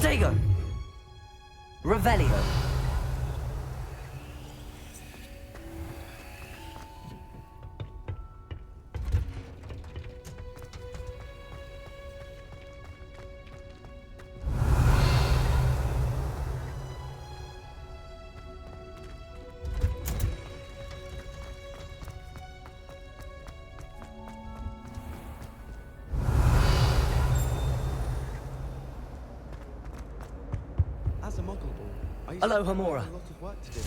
Protego! Revelio. As a muggle ball, I used Hello, to have Hamura. a lot of work to do.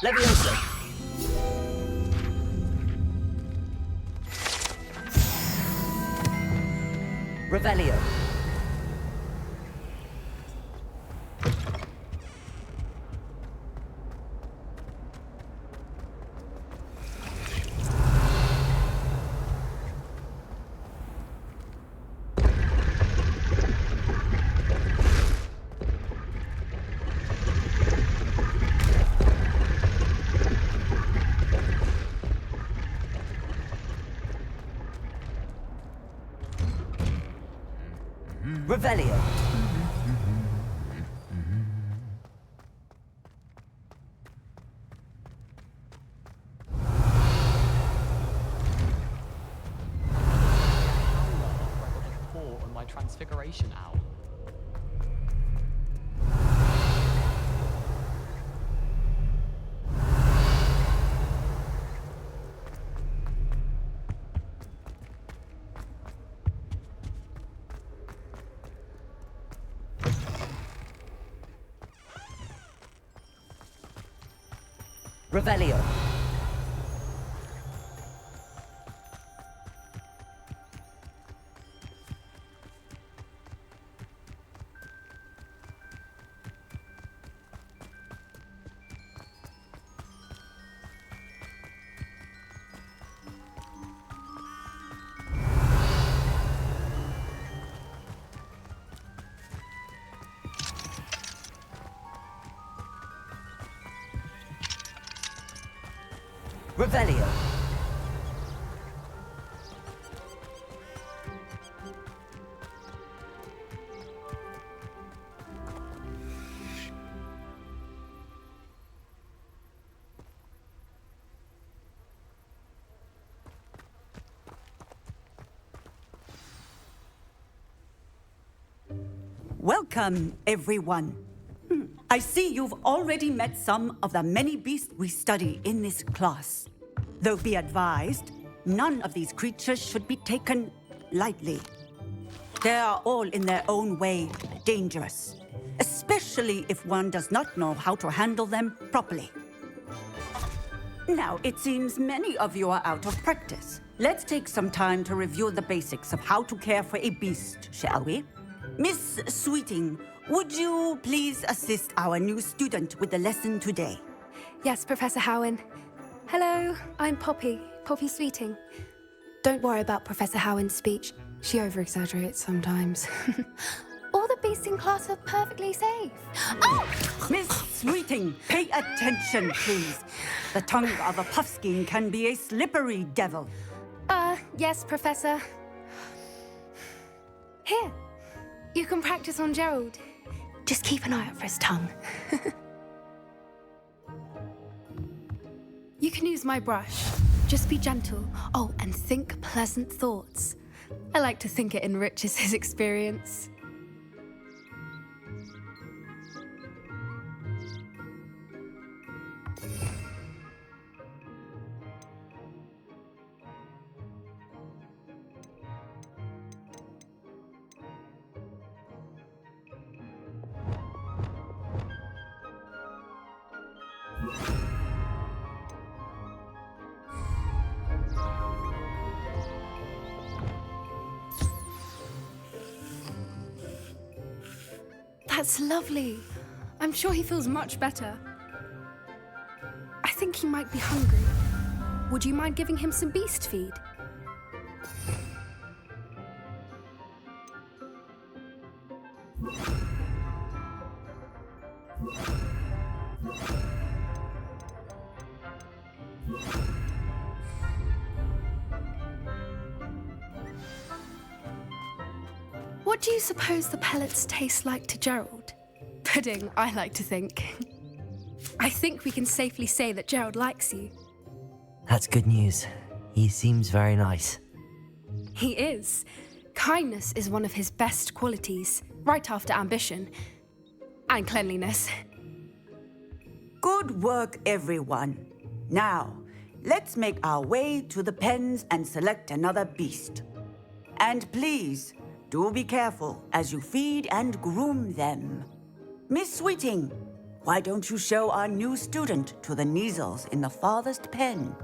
Leviosa. Revelio. Revelio. On my transfiguration owl. Revelio. Revelio. Welcome, everyone. I see you've already met some of the many beasts we study in this class. Though be advised, none of these creatures should be taken lightly. They are all in their own way dangerous, especially if one does not know how to handle them properly. Now, it seems many of you are out of practice. Let's take some time to review the basics of how to care for a beast, shall we? Miss Sweeting, would you please assist our new student with the lesson today? Yes, Professor Howen. Hello, I'm Poppy Sweeting. Don't worry about Professor Howen's speech. She over-exaggerates sometimes. All the beasts in class are perfectly safe. Oh! Miss Sweeting, pay attention, please. The tongue of a puffskein can be a slippery devil. Yes, Professor. Here, you can practice on Gerald. Just keep an eye out for his tongue. You can use my brush. Just be gentle. Oh, and think pleasant thoughts. I like to think it enriches his experience. That's lovely. I'm sure he feels much better. I think he might be hungry. Would you mind giving him some beast feed? What do you suppose the pellets taste like to Gerald? Pudding, I like to think. I think we can safely say that Gerald likes you. That's good news. He seems very nice. He is. Kindness is one of his best qualities, right after ambition. And cleanliness. Good work, everyone. Now, let's make our way to the pens and select another beast. And please, do be careful as you feed and groom them. Miss Sweeting, why don't you show our new student to the Neasels in the farthest pen?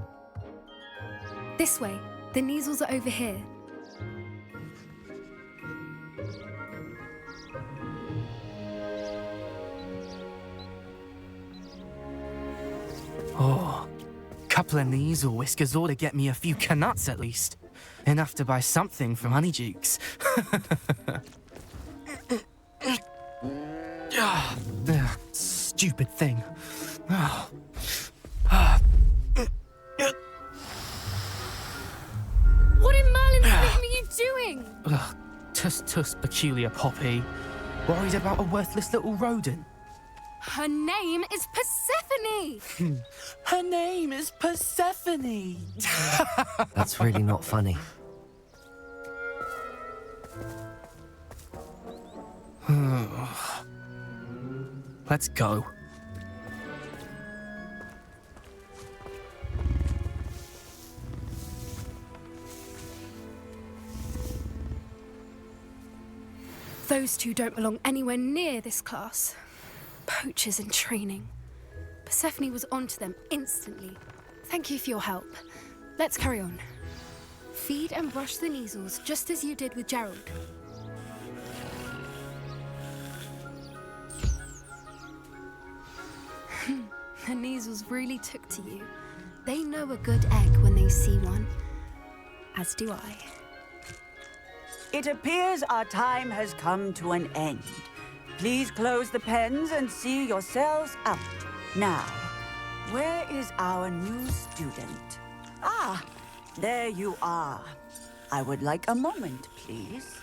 This way. The Neasels are over here. Oh, couple of Neasel whiskers ought to get me a few canuts at least. Enough to buy something from Honeydukes. Stupid thing. What in Merlin's name are you doing? Tuss, peculiar Poppy. Worried about a worthless little rodent. Her name is Persephone! Her name is Persephone. That's really not funny. Let's go. Those two don't belong anywhere near this class. Poachers in training. Persephone was onto them instantly. Thank you for your help. Let's carry on. Feed and brush the Neasels just as you did with Gerald. The Neasels really took to you. They know a good egg when they see one. As do I. It appears our time has come to an end. Please close the pens and see yourselves out. Now, where is our new student? Ah, there you are. I would like a moment, please.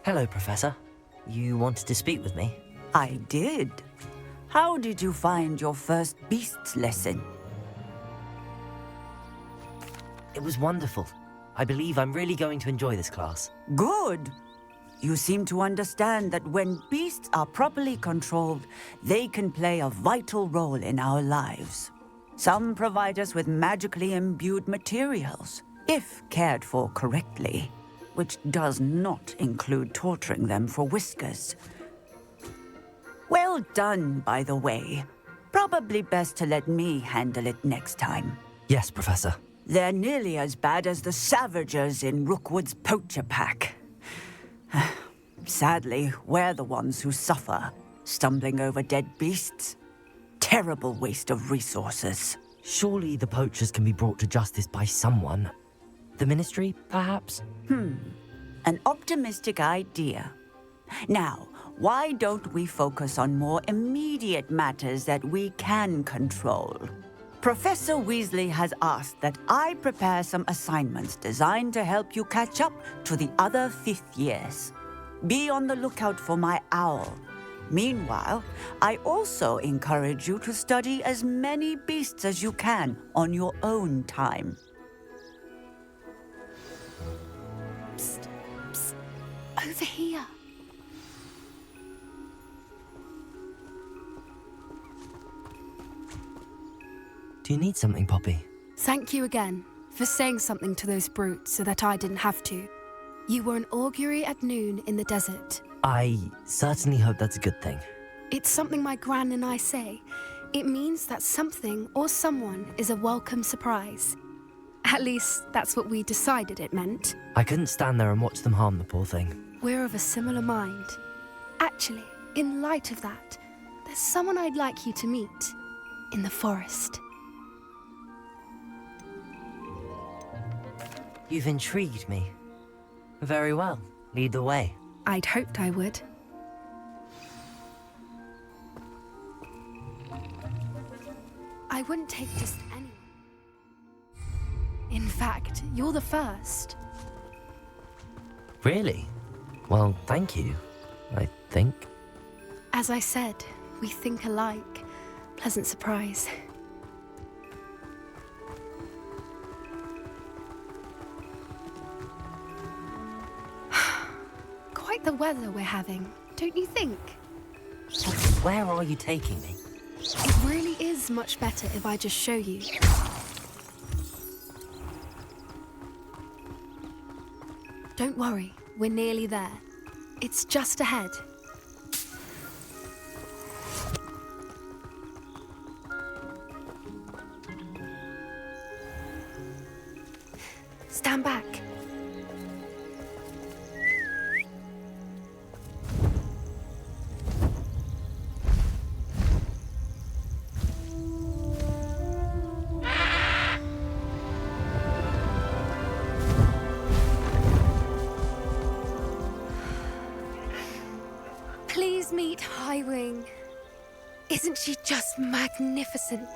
Hello, Professor. You wanted to speak with me? I did. How did you find your first beasts lesson? It was wonderful. I believe I'm really going to enjoy this class. Good. You seem to understand that when beasts are properly controlled, they can play a vital role in our lives. Some provide us with magically imbued materials, if cared for correctly, which does not include torturing them for whiskers. Well done, by the way. Probably best to let me handle it next time. Yes, Professor. They're nearly as bad as the Savagers in Rookwood's poacher pack. Sadly, we're the ones who suffer, stumbling over dead beasts. Terrible waste of resources. Surely the poachers can be brought to justice by someone. The Ministry, perhaps? An optimistic idea. Now, why don't we focus on more immediate matters that we can control? Professor Weasley has asked that I prepare some assignments designed to help you catch up to the other fifth years. Be on the lookout for my owl. Meanwhile, I also encourage you to study as many beasts as you can on your own time. Psst, psst. Over here. Do you need something, Poppy? Thank you again for saying something to those brutes so that I didn't have to. You were an augury at noon in the desert. I certainly hope that's a good thing. It's something my gran and I say. It means that something or someone is a welcome surprise. At least, that's what we decided it meant. I couldn't stand there and watch them harm the poor thing. We're of a similar mind. Actually, in light of that, there's someone I'd like you to meet. In the forest. You've intrigued me. Very well. Lead the way. I'd hoped I would. I wouldn't take just anyone. In fact, you're the first. Really? Well, thank you, I think. As I said, we think alike. Pleasant surprise. Quite the weather we're having, don't you think? Where are you taking me? It really is much better if I just show you. Don't worry, we're nearly there. It's just ahead. Stand back. Please meet Highwing. Isn't she just magnificent?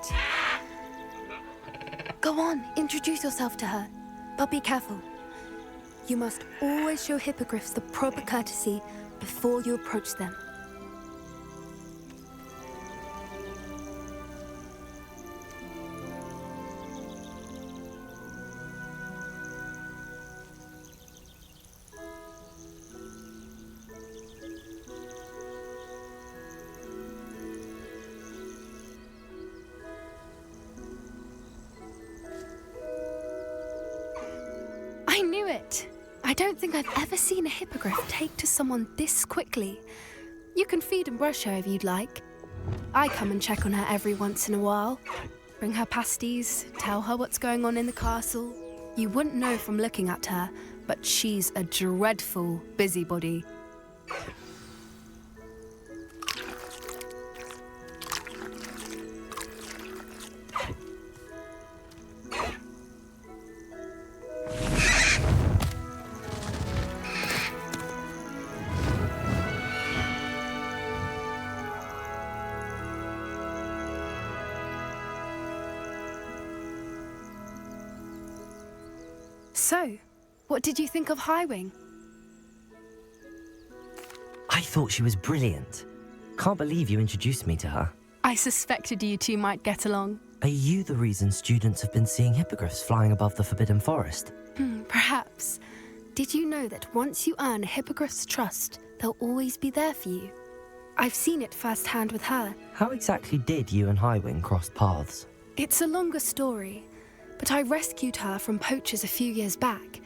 Go on, introduce yourself to her. But be careful. You must always show hippogriffs the proper courtesy before you approach them. I knew it! I don't think I've ever seen a hippogriff take to someone this quickly. You can feed and brush her if you'd like. I come and check on her every once in a while. Bring her pasties, tell her what's going on in the castle. You wouldn't know from looking at her, but she's a dreadful busybody. So, what did you think of Highwing? I thought she was brilliant. Can't believe you introduced me to her. I suspected you two might get along. Are you the reason students have been seeing hippogriffs flying above the Forbidden Forest? Perhaps. Did you know that once you earn a hippogriff's trust, they'll always be there for you? I've seen it firsthand with her. How exactly did you and Highwing cross paths? It's a longer story, but I rescued her from poachers a few years back.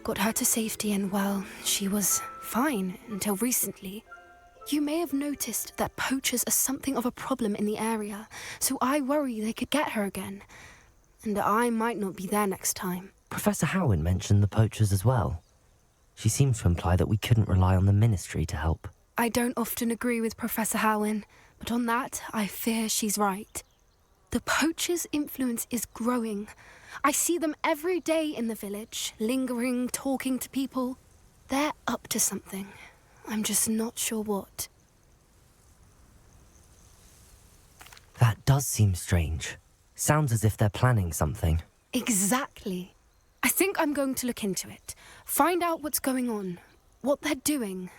Got her to safety and, well, she was fine until recently. You may have noticed that poachers are something of a problem in the area, so I worry they could get her again. And I might not be there next time. Professor Howin mentioned the poachers as well. She seemed to imply that we couldn't rely on the ministry to help. I don't often agree with Professor Howin, but on that, I fear she's right. The poachers' influence is growing. I see them every day in the village, lingering, talking to people. They're up to something. I'm just not sure what. That does seem strange. Sounds as if they're planning something. Exactly. I think I'm going to look into it. Find out what's going on, what they're doing.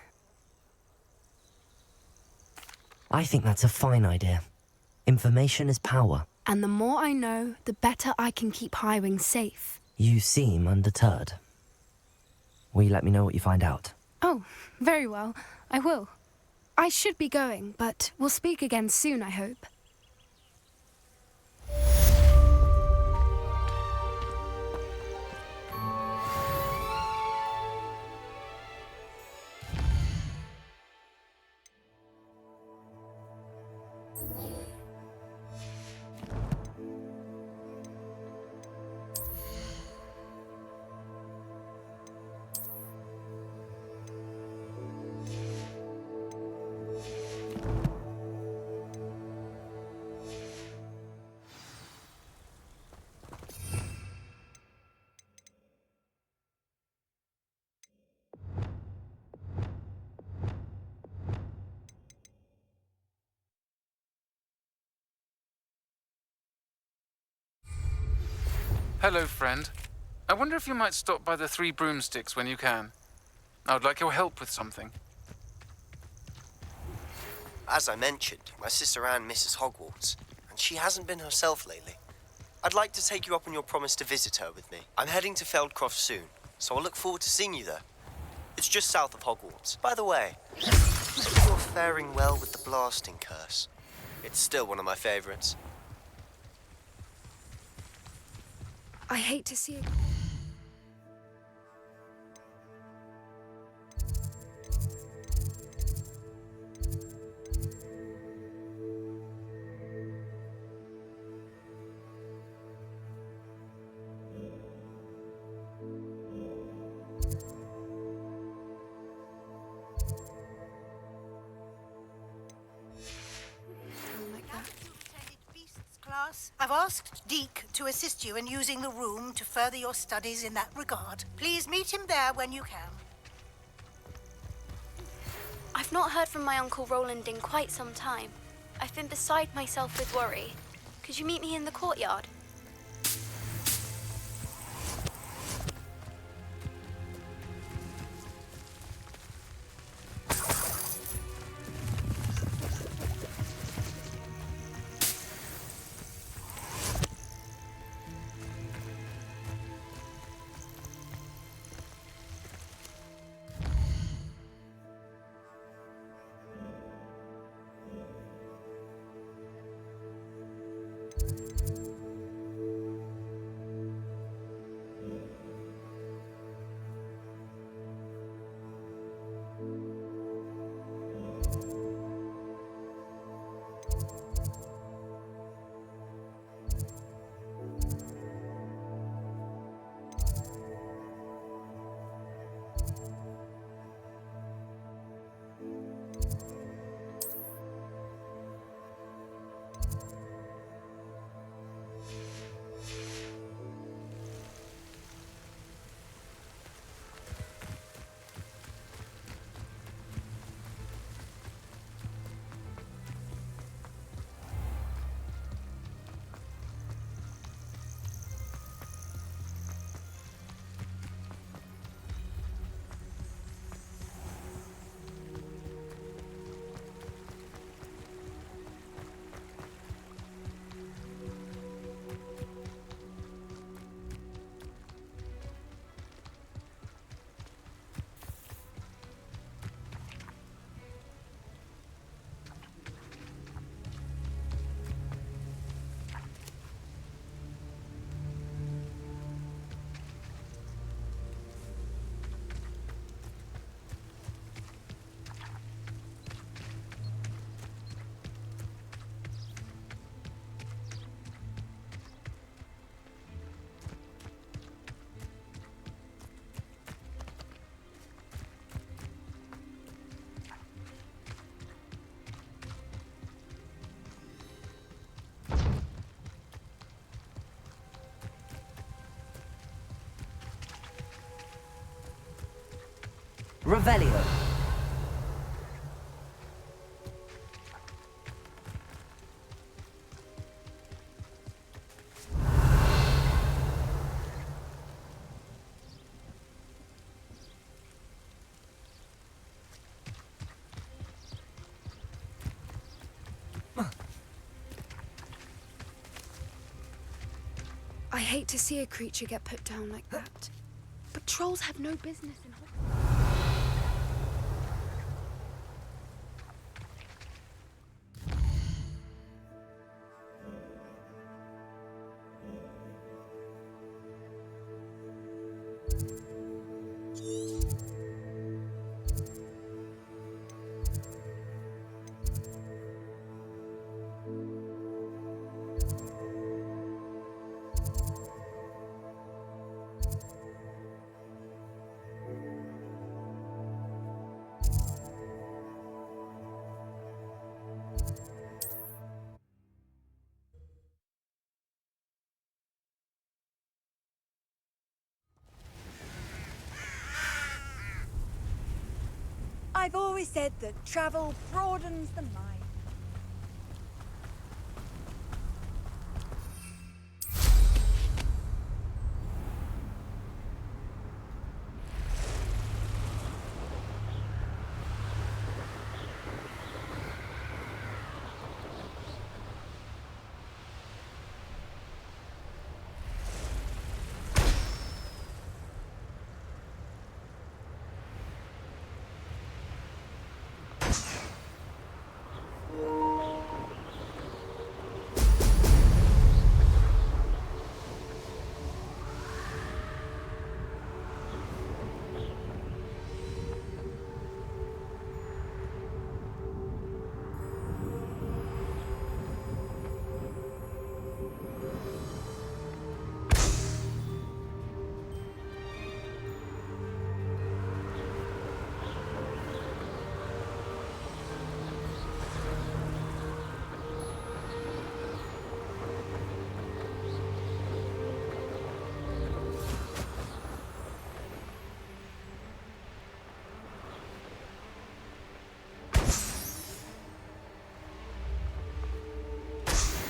I think that's a fine idea. Information is power. And the more I know, the better I can keep hiring safe. You seem undeterred. Will you let me know what you find out? Oh, very well. I will. I should be going, but we'll speak again soon, I hope. Hello, friend. I wonder if you might stop by the Three Broomsticks when you can. I would like your help with something. As I mentioned, my sister Anne misses Hogwarts, and she hasn't been herself lately. I'd like to take you up on your promise to visit her with me. I'm heading to Feldcroft soon, so I'll look forward to seeing you there. It's just south of Hogwarts. By the way, you're faring well with the blasting curse. It's still one of my favorites. I hate to see it. Class, I've asked Deke to assist you in using the room to further your studies in that regard. Please meet him there when you can. I've not heard from my Uncle Roland in quite some time. I've been beside myself with worry. Could you meet me in the courtyard? Revelio. I hate to see a creature get put down like that. But trolls have no business in Hogwarts. I've always said that travel broadens the mind.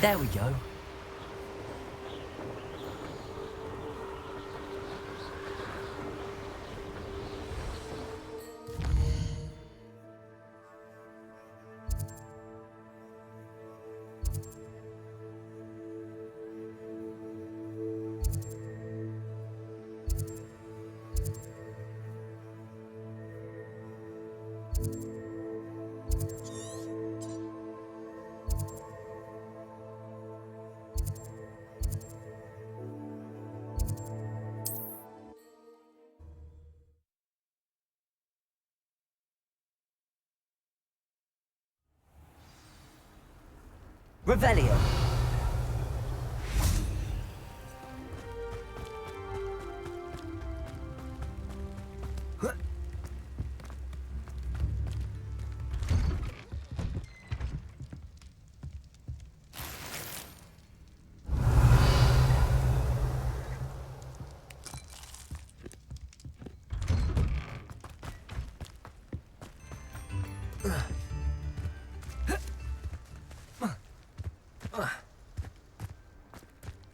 There we go. Revelio.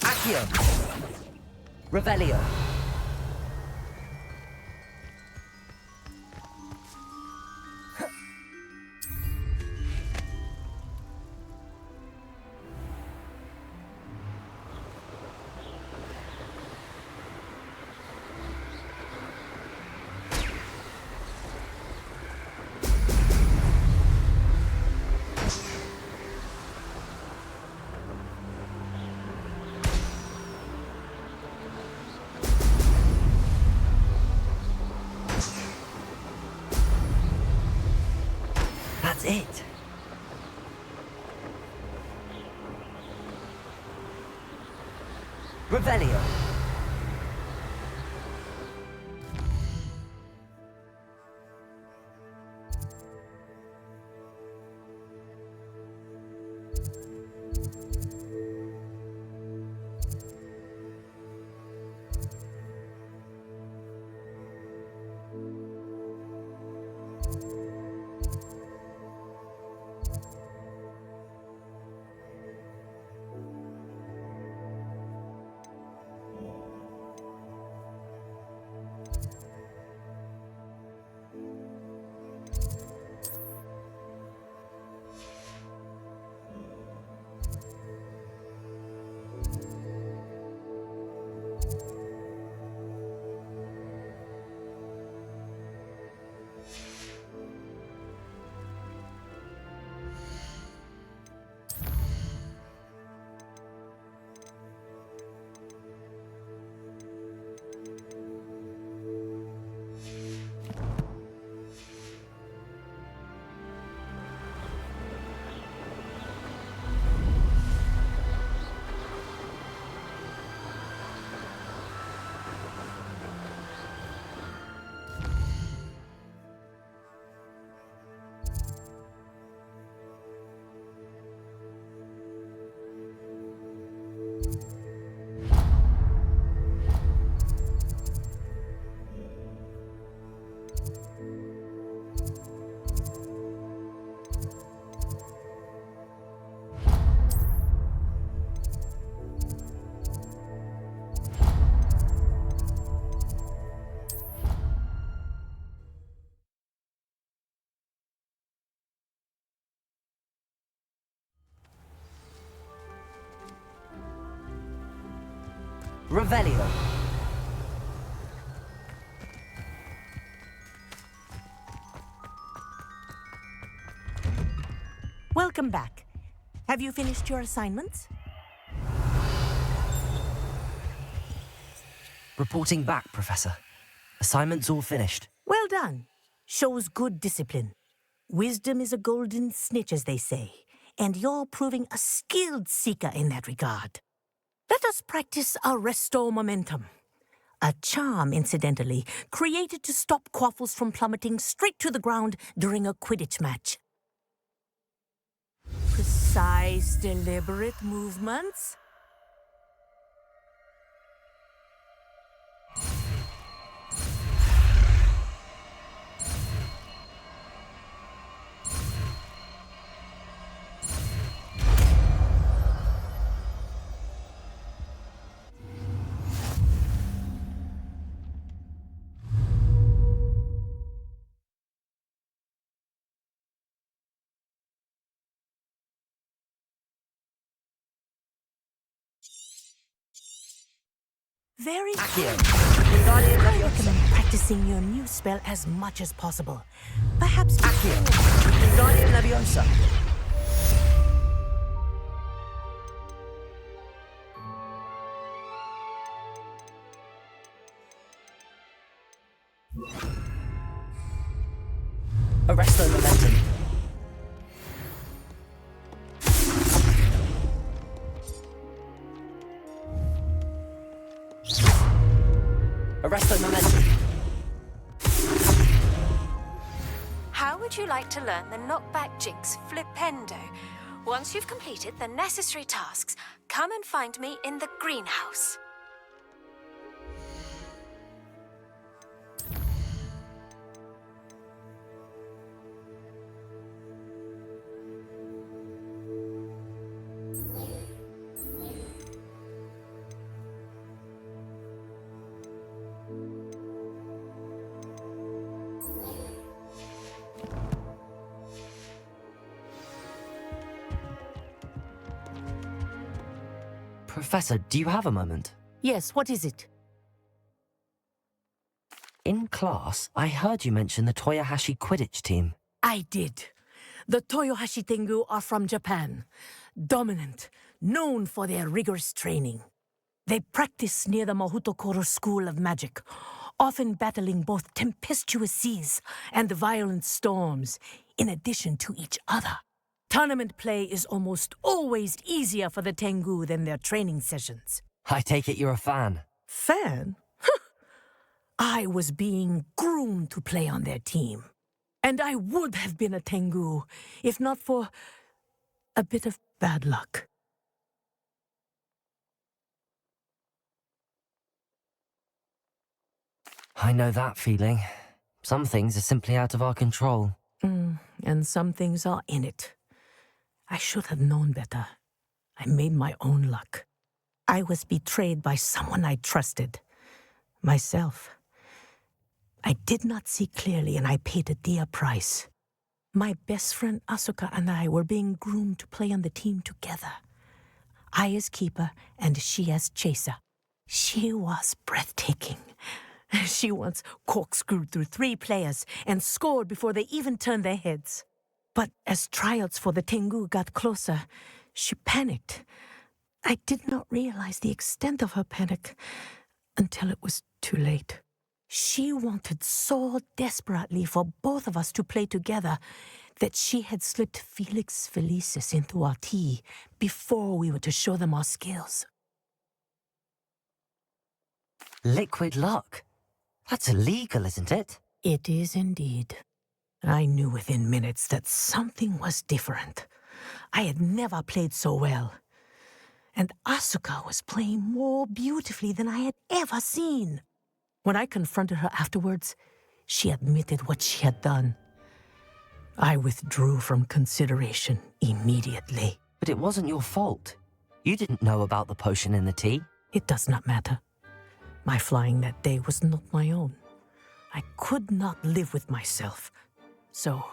Accio. Revelio. That's it. Revelio. Revelio. Welcome back. Have you finished your assignments? Reporting back, Professor. Assignments all finished. Well done. Shows good discipline. Wisdom is a golden snitch, as they say, and you're proving a skilled seeker in that regard. Let us practice our restore momentum. A charm, incidentally, created to stop quaffles from plummeting straight to the ground during a Quidditch match. Precise, deliberate movements. Very good. I recommend practicing your new spell as much as possible. Perhaps Guardian Leviosa. Arresto Momentum. Arresto Momentum. How would you like to learn the knockback jinx Flipendo? Once you've completed the necessary tasks, come and find me in the greenhouse. Professor, do you have a moment? Yes, what is it? In class, I heard you mention the Toyohashi Quidditch team. I did. The Toyohashi Tengu are from Japan. Dominant, known for their rigorous training. They practice near the Mahutokoro School of Magic, often battling both tempestuous seas and violent storms, in addition to each other. Tournament play is almost always easier for the Tengu than their training sessions. I take it you're a fan. Fan? I was being groomed to play on their team. And I would have been a Tengu, if not for a bit of bad luck. I know that feeling. Some things are simply out of our control. And some things are in it. I should have known better. I made my own luck. I was betrayed by someone I trusted. Myself. I did not see clearly, and I paid a dear price. My best friend Asuka and I were being groomed to play on the team together. I as keeper, and she as chaser. She was breathtaking. She once corkscrewed through 3 players and scored before they even turned their heads. But as tryouts for the Tengu got closer, she panicked. I did not realize the extent of her panic until it was too late. She wanted so desperately for both of us to play together that she had slipped Felix Felicis into our tea before we were to show them our skills. Liquid luck? That's illegal, isn't it? It is indeed. I knew within minutes that something was different. I had never played so well. And Asuka was playing more beautifully than I had ever seen. When I confronted her afterwards, she admitted what she had done. I withdrew from consideration immediately. But it wasn't your fault. You didn't know about the potion in the tea. It does not matter. My flying that day was not my own. I could not live with myself. So,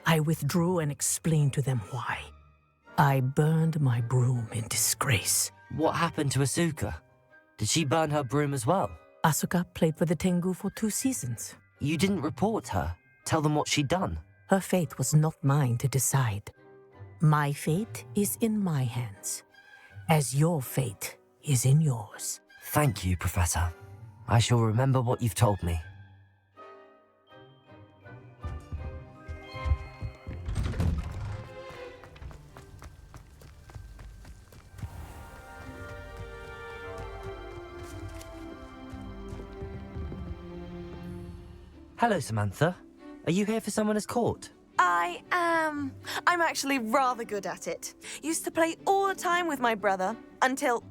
I withdrew and explained to them why. I burned my broom in disgrace. What happened to Asuka? Did she burn her broom as well? Asuka played for the Tengu for 2 seasons. You didn't report her. Tell them what she'd done. Her fate was not mine to decide. My fate is in my hands, as your fate is in yours. Thank you, Professor. I shall remember what you've told me. Hello, Samantha. Are you here for someone as court? I am. I'm actually rather good at it. Used to play all the time with my brother until...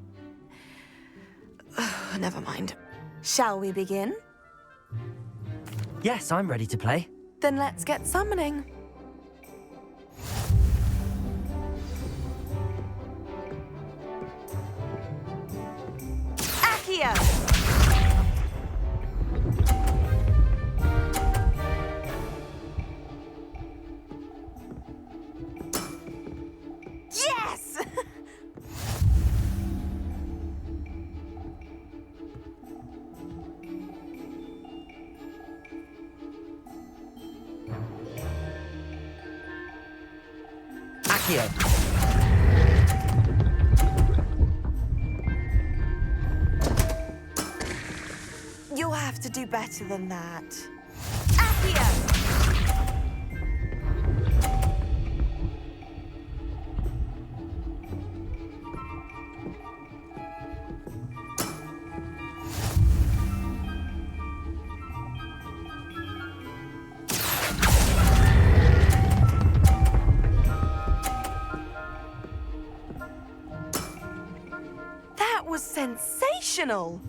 Never mind. Shall we begin? Yes, I'm ready to play. Then let's get summoning. Accio! Yes! Accio! You'll have to do better than that. Accio! That was sensational!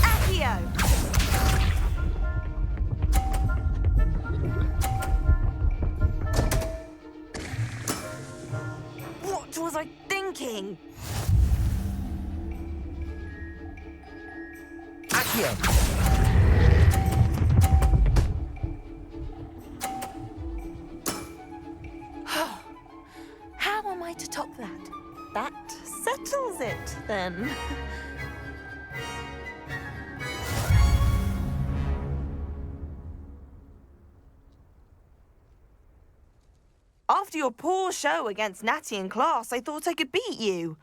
Accio! What was I thinking? Accio! How am I to top that? That settles it, then. After your poor show against Natty in class, I thought I could beat you.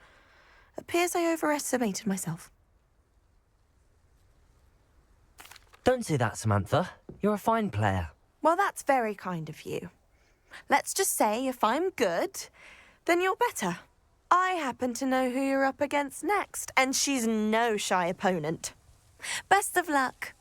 Appears I overestimated myself. Don't say that, Samantha. You're a fine player. Well, that's very kind of you. Let's just say if I'm good, then you're better. I happen to know who you're up against next, and she's no shy opponent. Best of luck.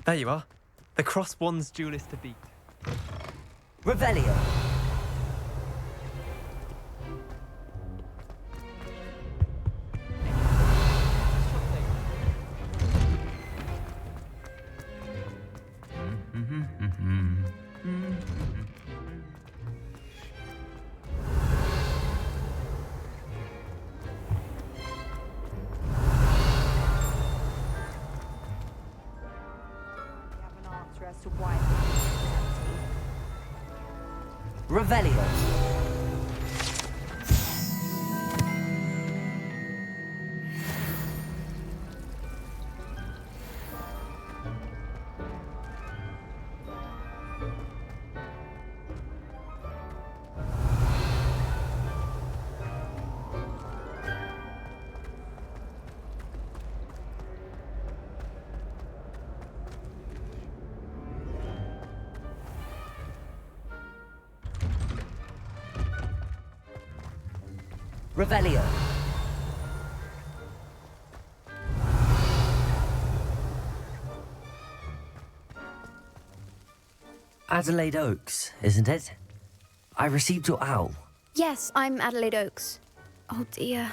There you are. The cross-wands duelist to beat. Revelio. to why the portrait was empty. Revelio. Revelio. Adelaide Oaks, isn't it? I received your owl. Yes, I'm Adelaide Oaks. Oh dear.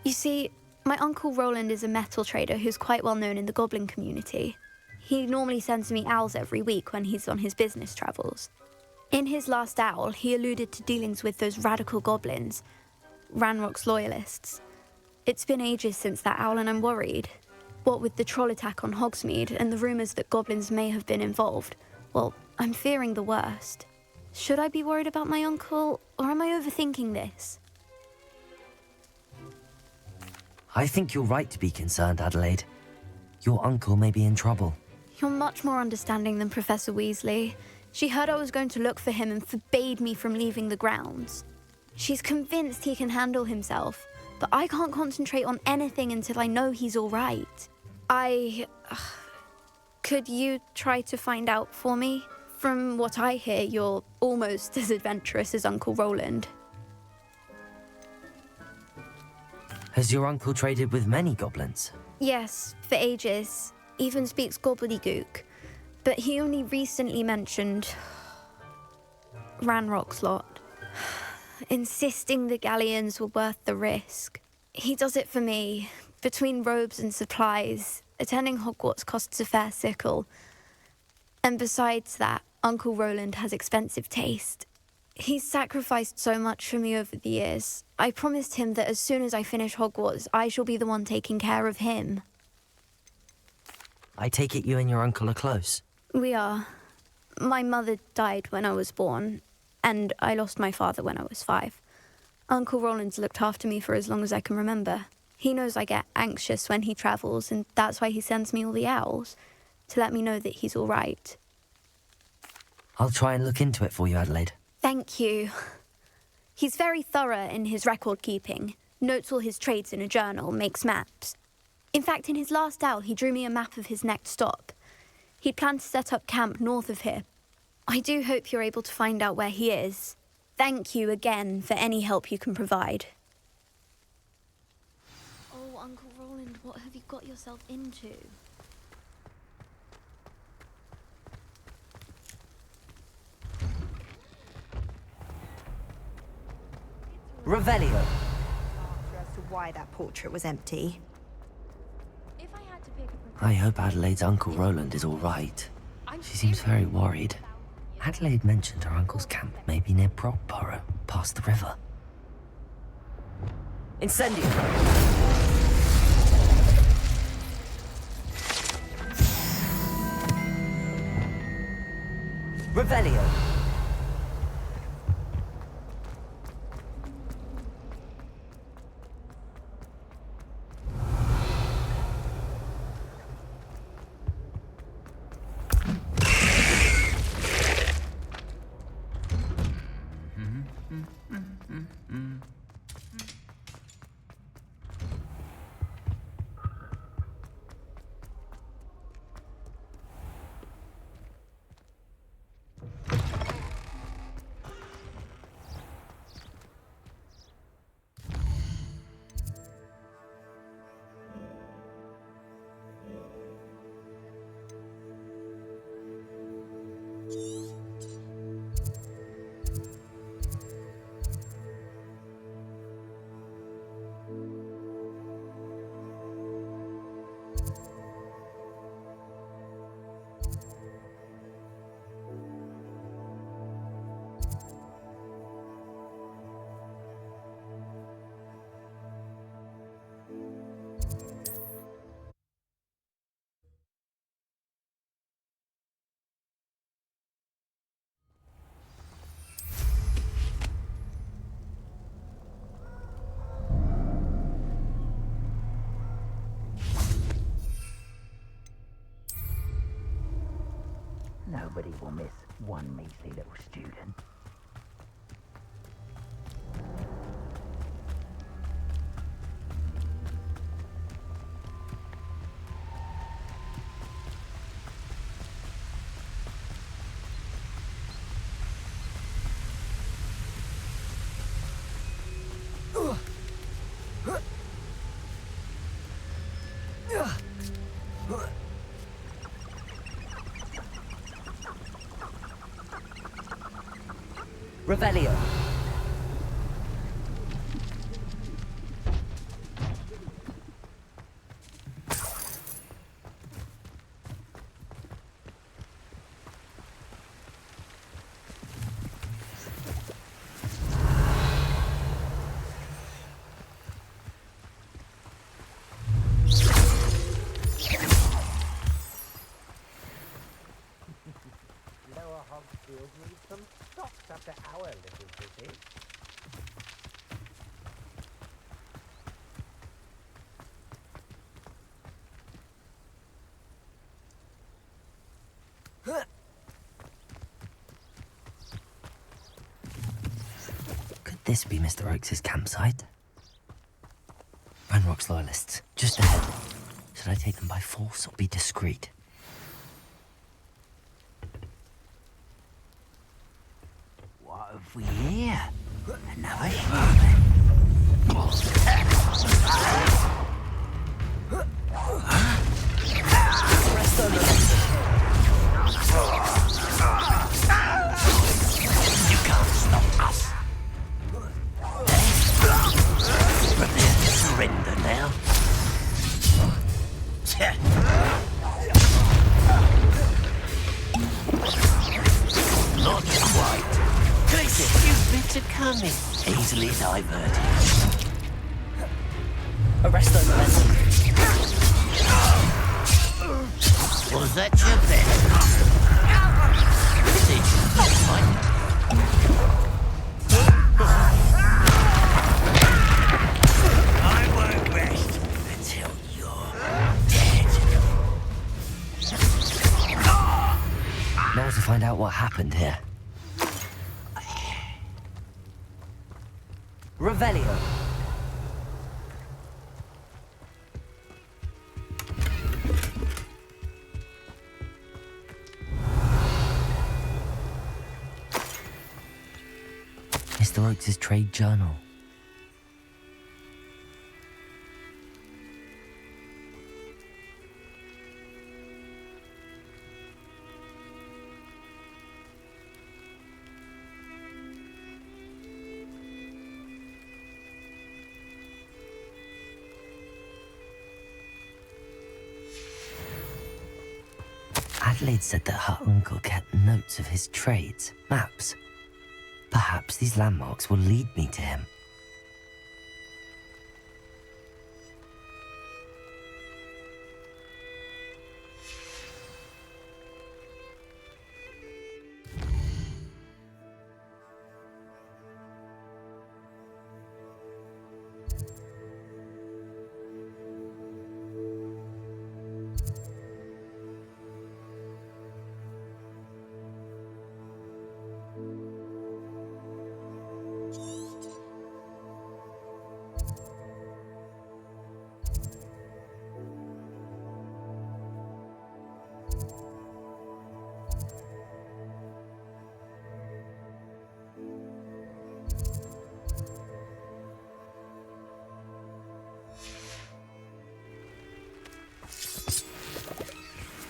You see, my Uncle Roland is a metal trader who's quite well known in the goblin community. He normally sends me owls every week when he's on his business travels. In his last owl, he alluded to dealings with those radical goblins, Ranrock's loyalists. It's been ages since that owl and I'm worried. What with the troll attack on Hogsmeade and the rumours that goblins may have been involved, well, I'm fearing the worst. Should I be worried about my uncle, or am I overthinking this? I think you're right to be concerned, Adelaide. Your uncle may be in trouble. You're much more understanding than Professor Weasley. She heard I was going to look for him and forbade me from leaving the grounds. She's convinced he can handle himself, but I can't concentrate on anything until I know he's all right. Could you try to find out for me? From what I hear, you're almost as adventurous as Uncle Roland. Has your uncle traded with many goblins? Yes, for ages. Even speaks gobbledygook. But he only recently mentioned Ranrock's lot, insisting the galleons were worth the risk. He does it for me. Between robes and supplies, attending Hogwarts costs a fair sickle. And besides that, Uncle Roland has expensive taste. He's sacrificed so much for me over the years. I promised him that as soon as I finish Hogwarts, I shall be the one taking care of him. I take it you and your uncle are close. We are. My mother died when I was born, and I lost my father when I was 5. Uncle Roland's looked after me for as long as I can remember. He knows I get anxious when he travels, and that's why he sends me all the owls, to let me know that he's all right. I'll try and look into it for you, Adelaide. Thank you. He's very thorough in his record keeping, notes all his trades in a journal, makes maps. In fact, in his last owl, he drew me a map of his next stop. He'd planned to set up camp north of here. I do hope you're able to find out where he is. Thank you again for any help you can provide. Oh, Uncle Roland, what have you got yourself into? Revelio. As to why that portrait was empty. I hope Adelaide's Uncle Roland is all right. She seems very worried. Adelaide mentioned her uncle's camp may be near Brockborough, past the river. Incendio. Revelio. Nobody will miss one measly little student. Revelio. Lower Hogsfield needs some socks after our little visit. Could this be Mr. Oakes' campsite? Ranrock's loyalists, just ahead. Should I take them by force or be discreet? What have we here? Another human. Rest on the You can't stop us. Prepare to surrender now. Not quite. Take a few bits of coming. Easily diverted. Arrest on the lesson. Was that your best? Is it? Mine? I won't rest until you're dead. Now to find out what happened here. Revelio. Mr. Oakes' trade journal. Adelaide said that her uncle kept notes of his trades, maps. Perhaps these landmarks will lead me to him.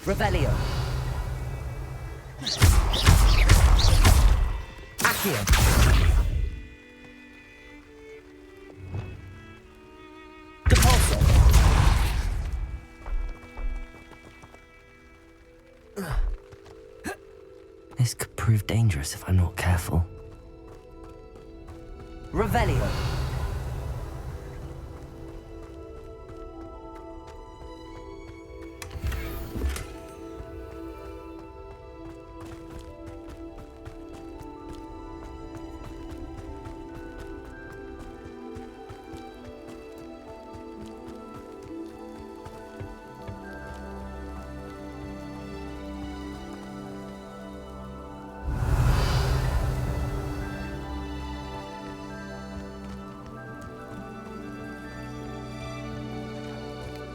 Revelio. Accio. Depulso. This could prove dangerous if I'm not careful. Revelio.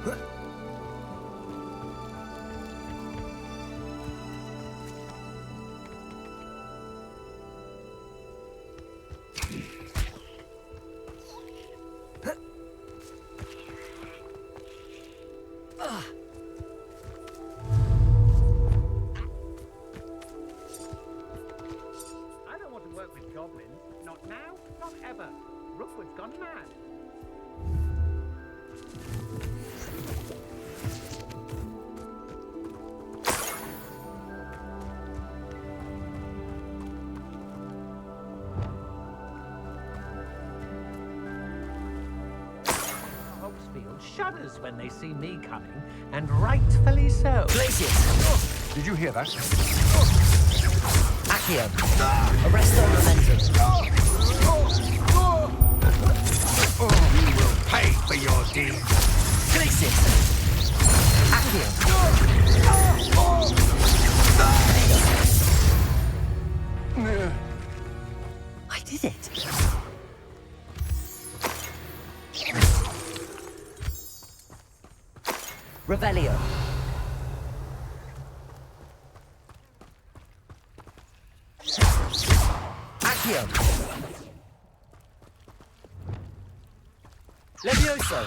I don't want to work with goblins. Not now, not ever. Rookwood's gone mad. Hogsfield shudders when they see me coming, and rightfully so. Glacius! Did you hear that? Accio! Arrest the momentum! You will pay for your deeds. Glacius! Accio! I did it! Revelio! Accio! Levioso!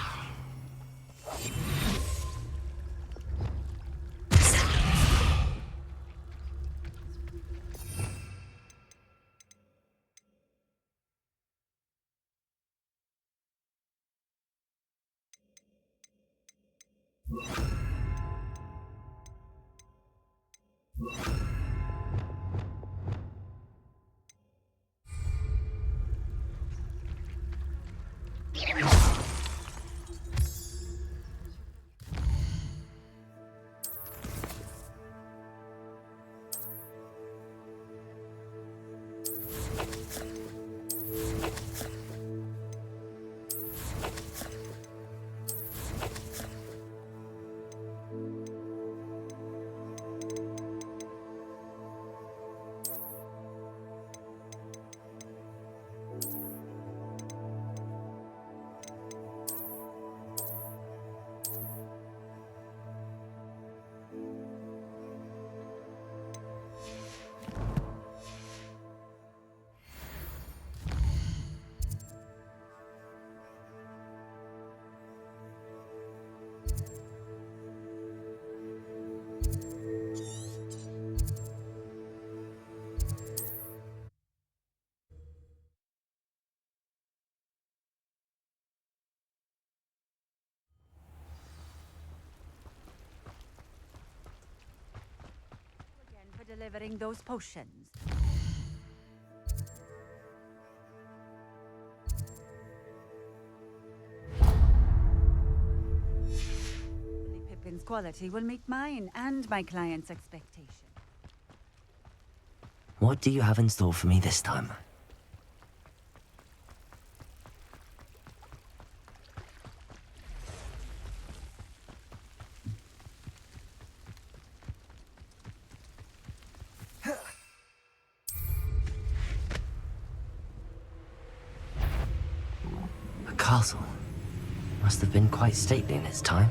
For delivering those potions. Pippin's quality will meet mine and my client's expectation. What do you have in store for me this time? A castle. Must have been quite stately in its time.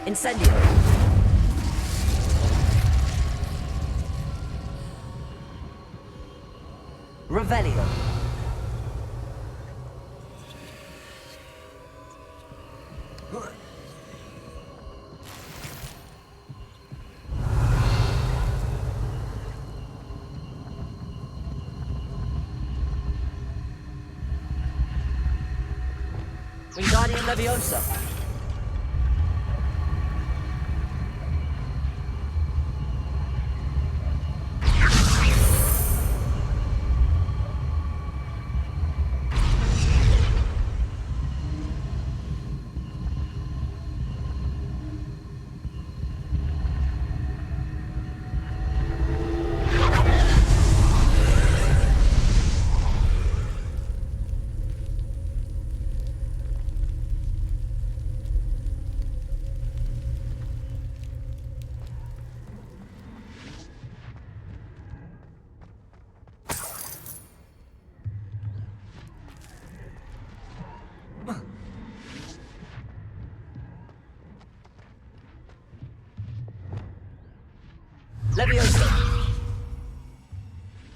Incendio! Revelio! Wingardium Leviosa! Levioso.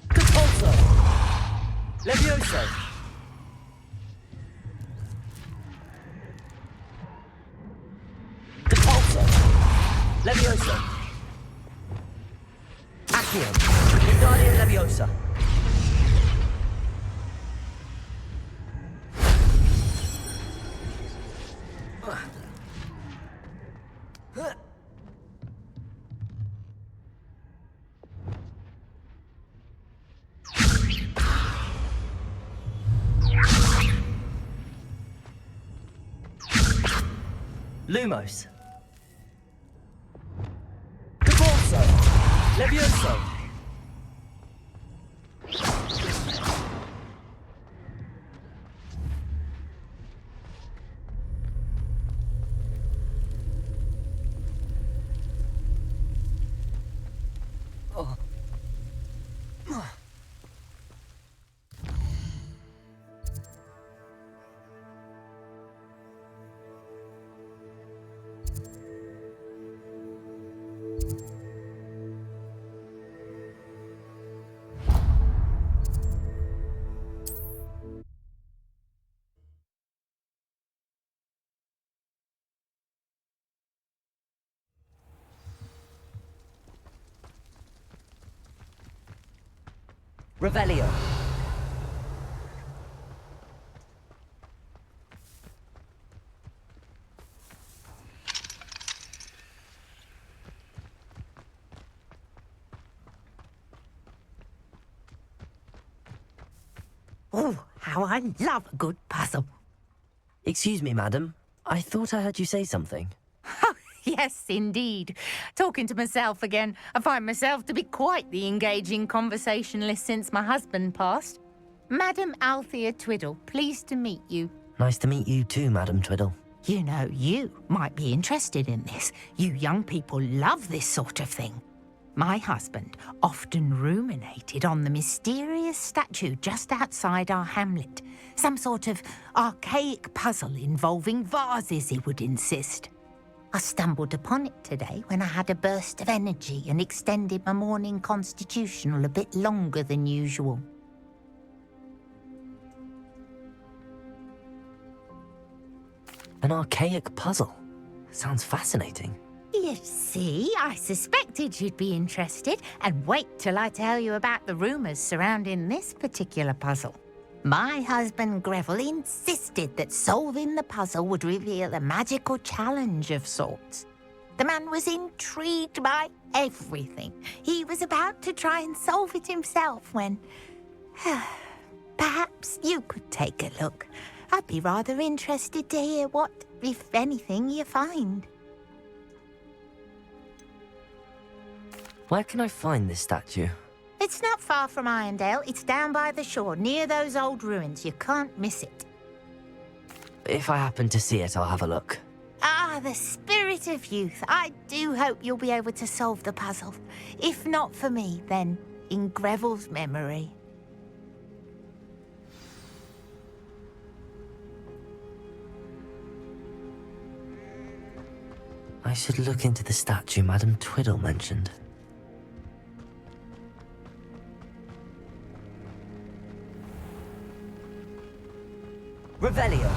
Compulso. Levioso. Compulso. Levioso. Accio. Wingardium Leviosa. Lumos. Compulso. Levioso. Revelio. Oh, how I love a good puzzle. Excuse me, madam. I thought I heard you say something. Yes, indeed. Talking to myself again. I find myself to be quite the engaging conversationalist since my husband passed. Madam Althea Twiddle, pleased to meet you. Nice to meet you too, Madam Twiddle. You know, you might be interested in this. You young people love this sort of thing. My husband often ruminated on the mysterious statue just outside our hamlet. Some sort of archaic puzzle involving vases, he would insist. I stumbled upon it today when I had a burst of energy and extended my morning constitutional a bit longer than usual. An archaic puzzle. Sounds fascinating. You see, I suspected you'd be interested, and wait till I tell you about the rumours surrounding this particular puzzle. My husband Greville insisted that solving the puzzle would reveal a magical challenge of sorts. The man was intrigued by everything. He was about to try and solve it himself when... Perhaps you could take a look. I'd be rather interested to hear what, if anything, you find. Where can I find this statue? It's not far from Irondale. It's down by the shore, near those old ruins. You can't miss it. If I happen to see it, I'll have a look. Ah, the spirit of youth. I do hope you'll be able to solve the puzzle. If not for me, then in Greville's memory. I should look into the statue Madam Twiddle mentioned. Revelio.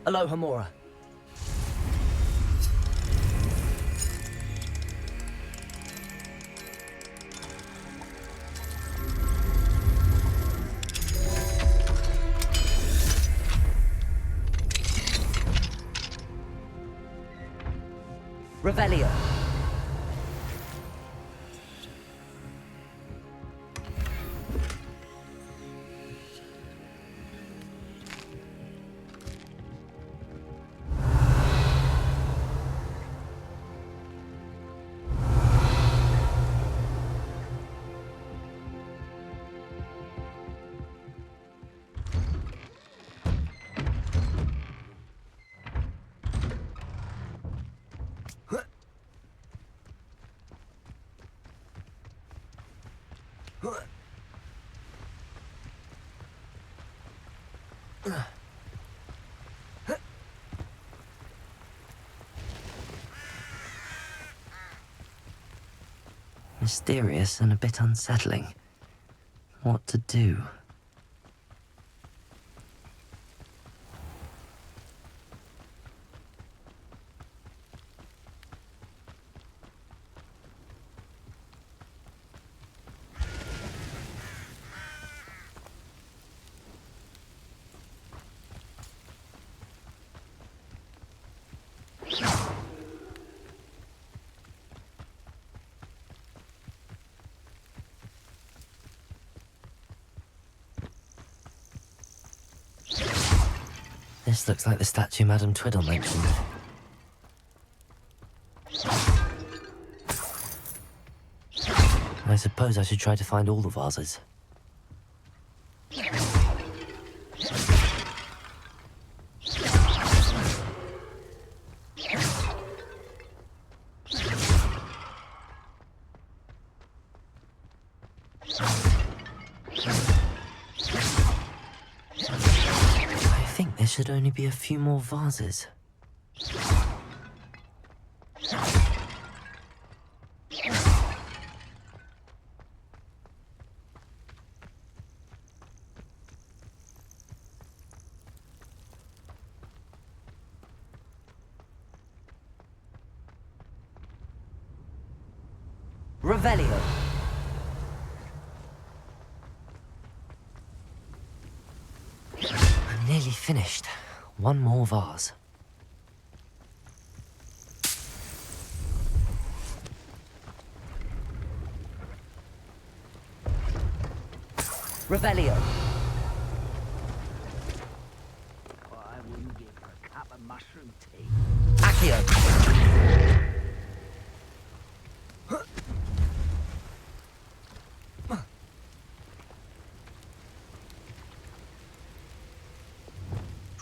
Alohomora. Revelio. Mysterious and a bit unsettling. What to do? This looks like the statue Madame Twiddle mentioned. I suppose I should try to find all the vases. There should only be a few more vases. Revelio. I'm nearly finished. One more vase. Revelio. I wouldn't give her a cup of mushroom tea. Accio.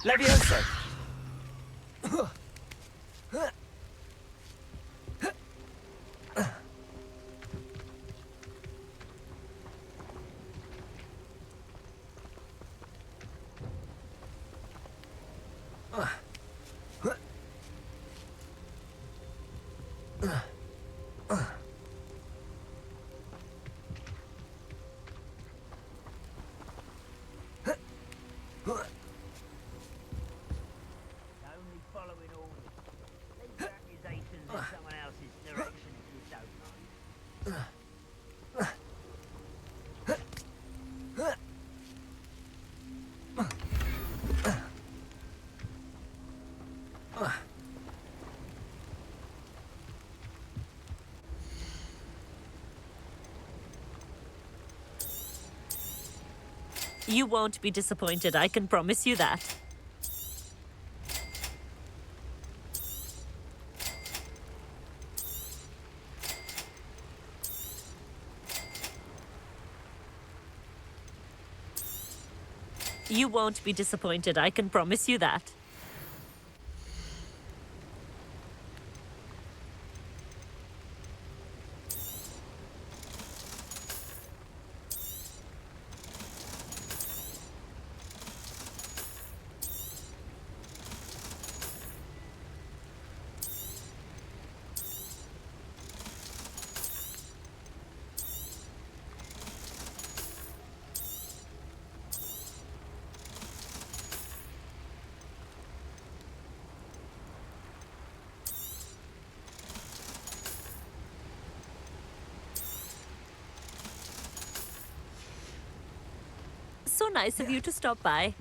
Levioso. You won't be disappointed, I can promise you that. You won't be disappointed, I can promise you that. So nice of you to stop by.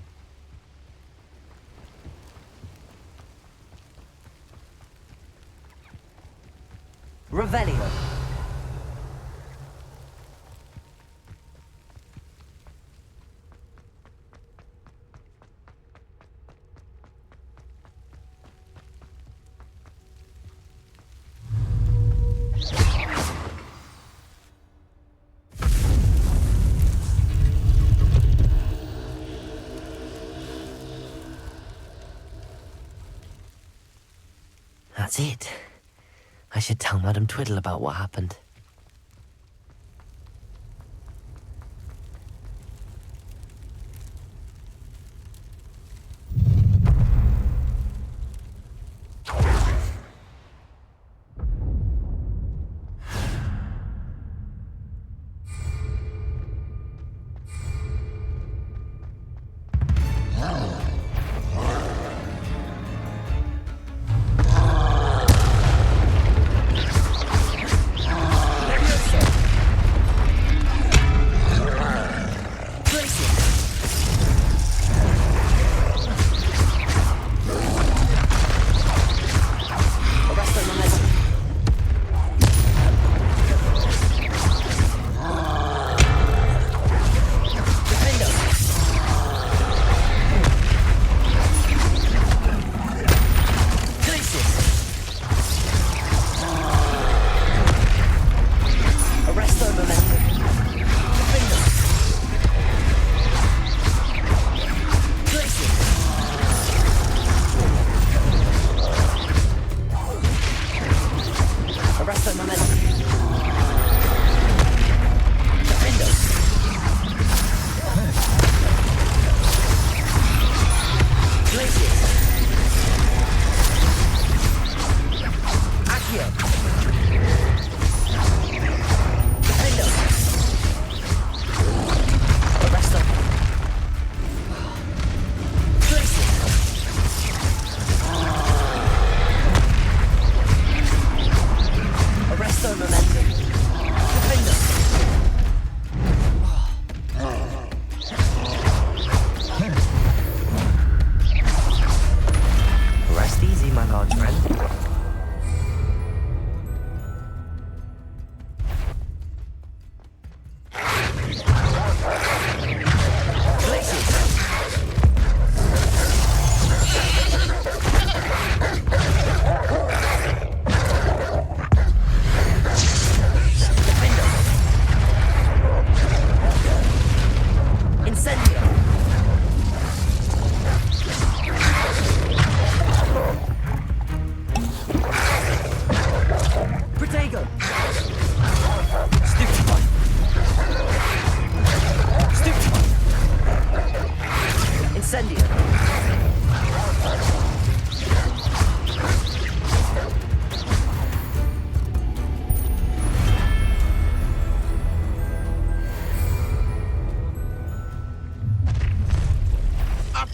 Revelio. That's it. I should tell Madame Twiddle about what happened. Accio. Defender. Arresto. Glacier. Arresto momentum. Defender. Rest easy, my large friend.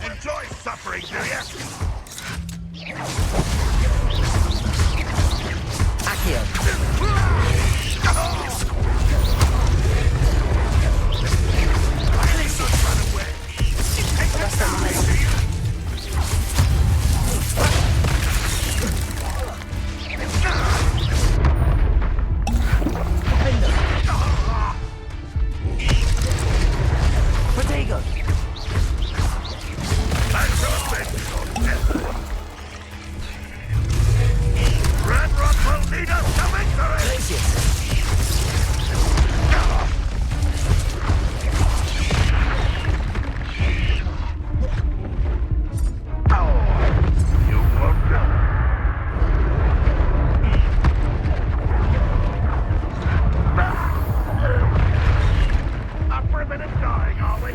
Enjoy suffering, do you? Accio. Protego. Red Rock will lead us to victory! You won't go. Up for a minute dying, are we?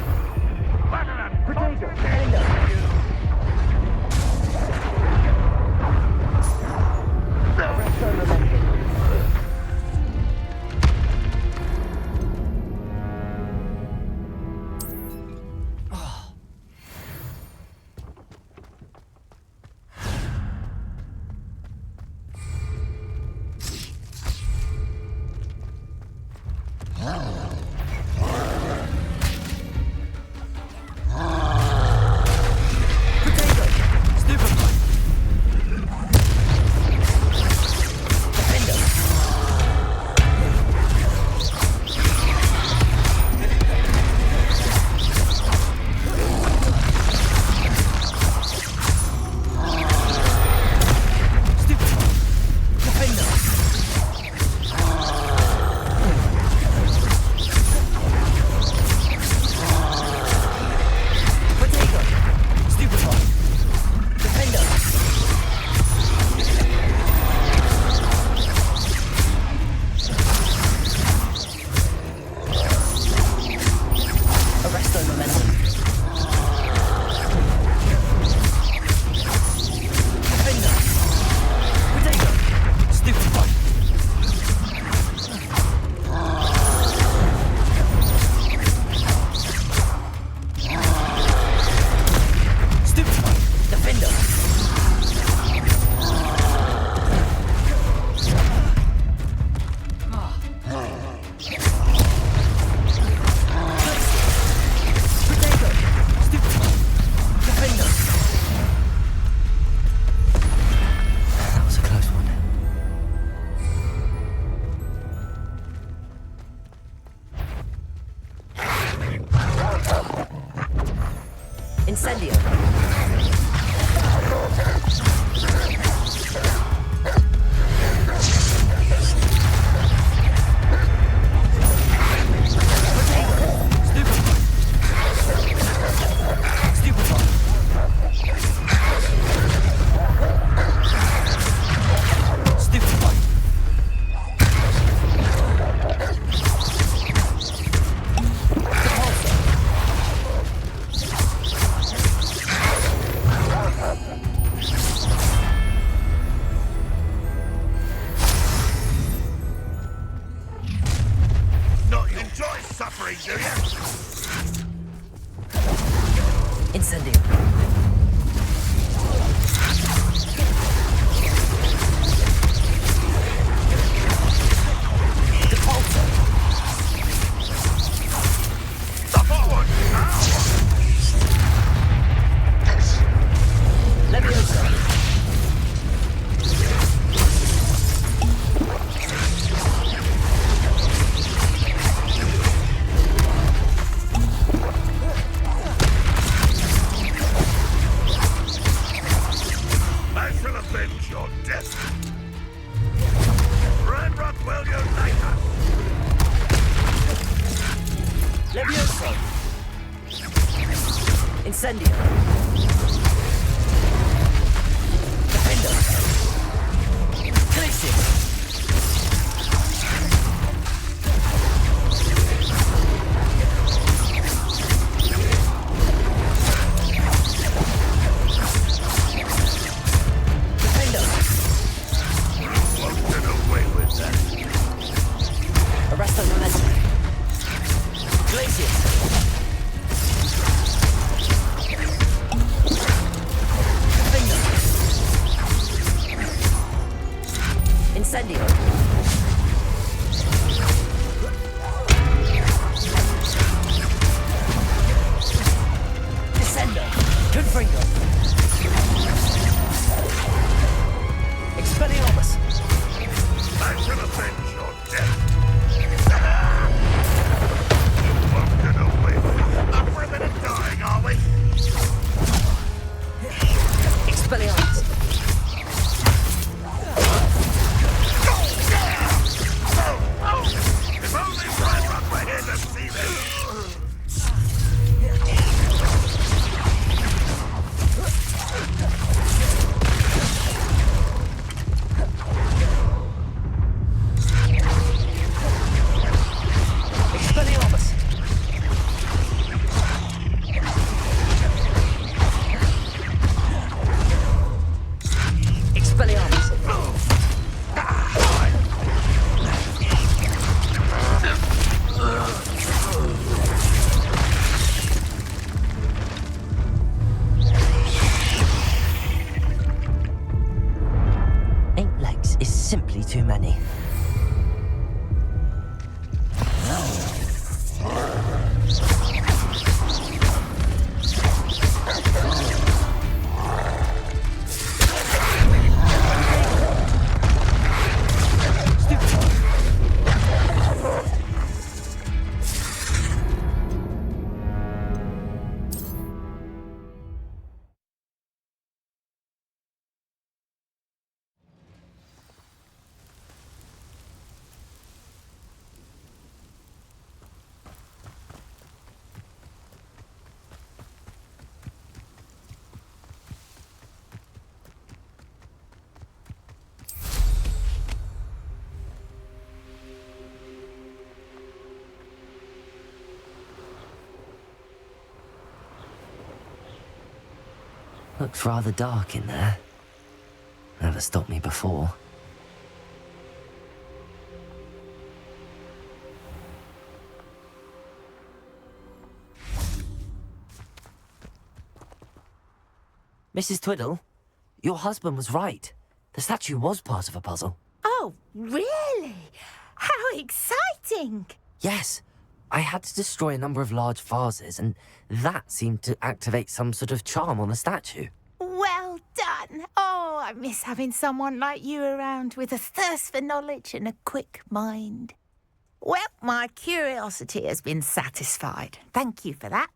Incendio. me, do you? Incendio. Incendio. Defender. Kasih. Defender. Won't get away with that. Arresto momentum. Glacius. Incendio. Descendo. Confringo. Expelliarmus. I shall avenge your death. You won't get away with it. Up for a bit of dying, are we? Expelliarmus. If only Bradrock were here to see this! Expelliarmus. Expelliarmus. Simply too many. Looks rather dark in there. Never stopped me before. Mrs. Twiddle, your husband was right. The statue was part of a puzzle. Oh, really? How exciting! Yes, I had to destroy a number of large vases, and that seemed to activate some sort of charm on the statue. Well done. Oh, I miss having someone like you around with a thirst for knowledge and a quick mind. Well, my curiosity has been satisfied. Thank you for that.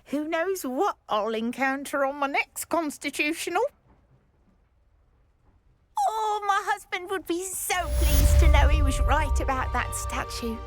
Who knows what I'll encounter on my next constitutional? Oh, my husband would be so pleased to know he was right about that statue.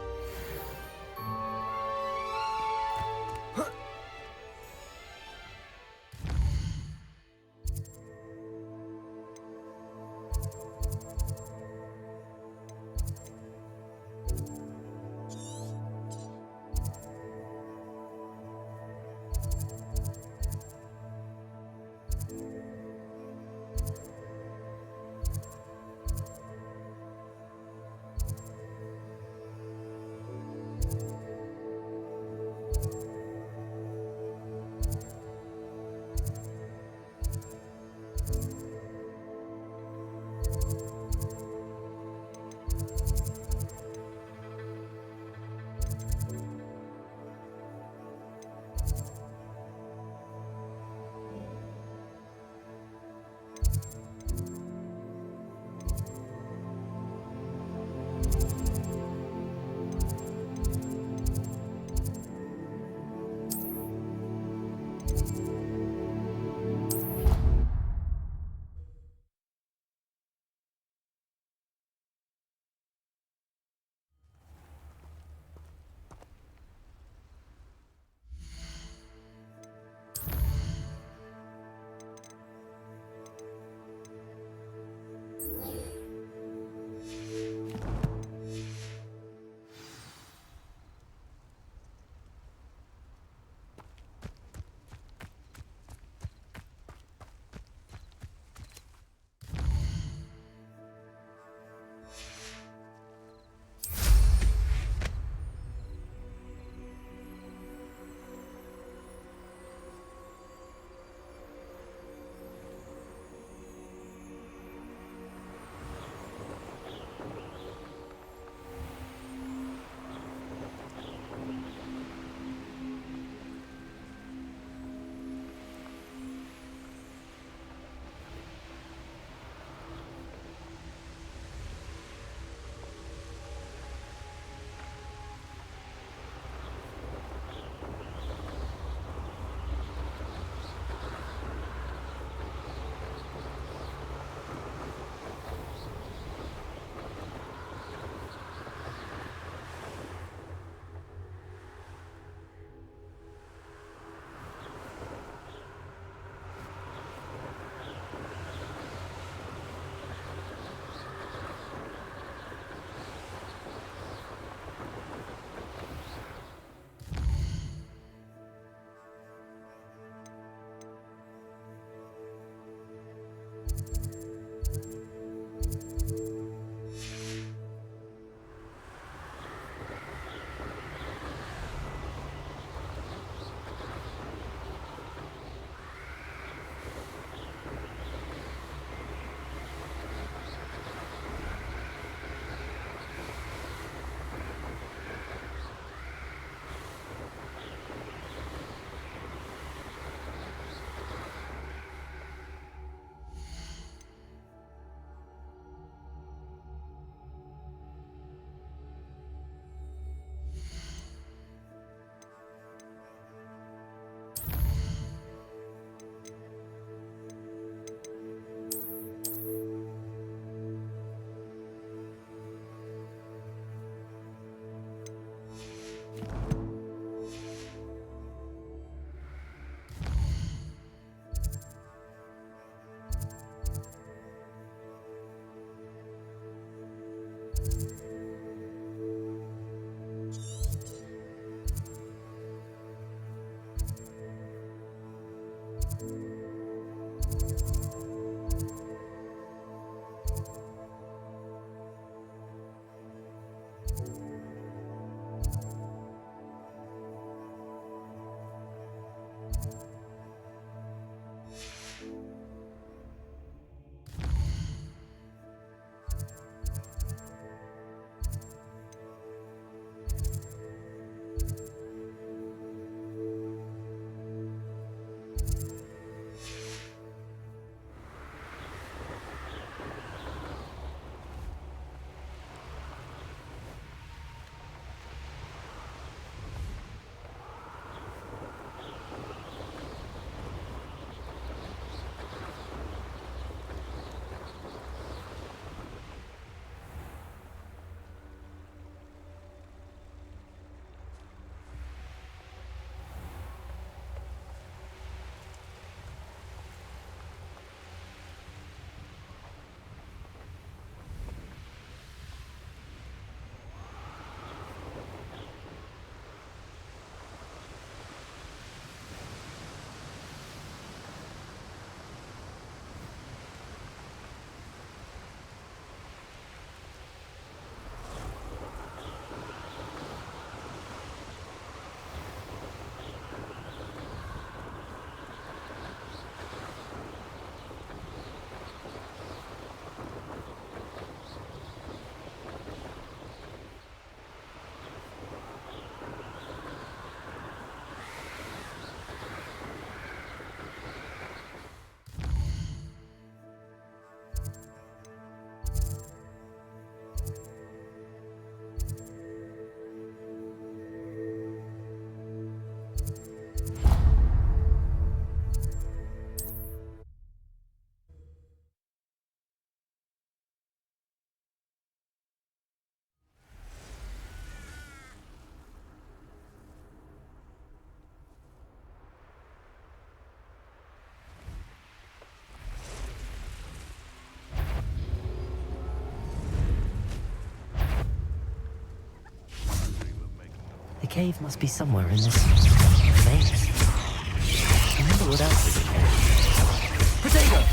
cave must be somewhere in this maze. I wonder what else is in there. Potato!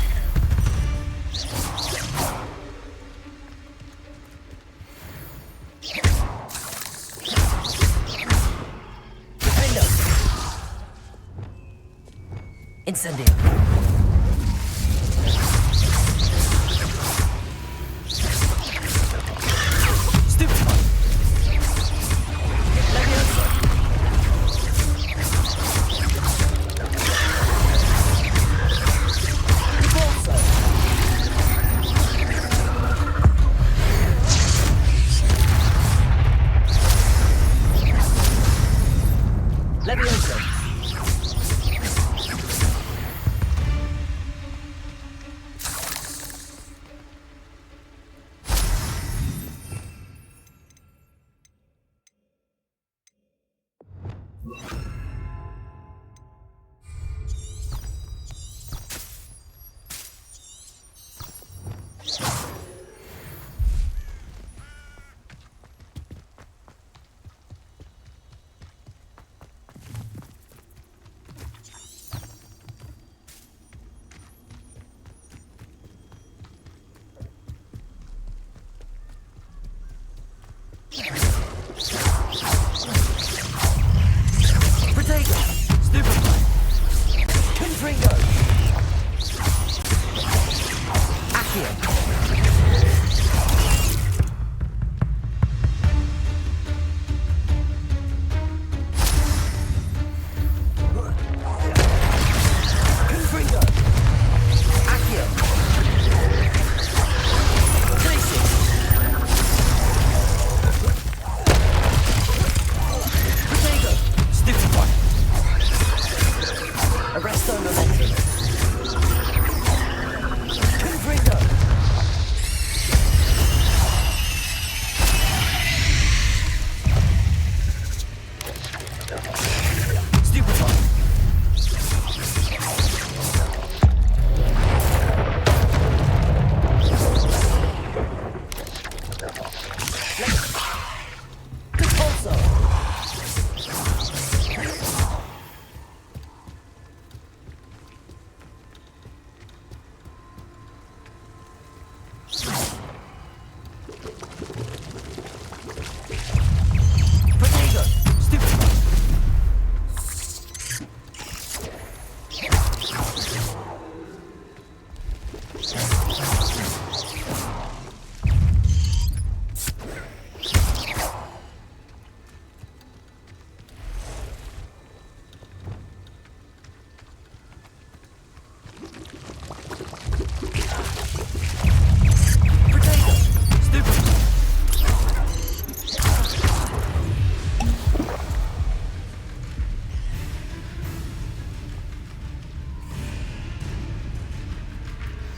Potato! Incendio!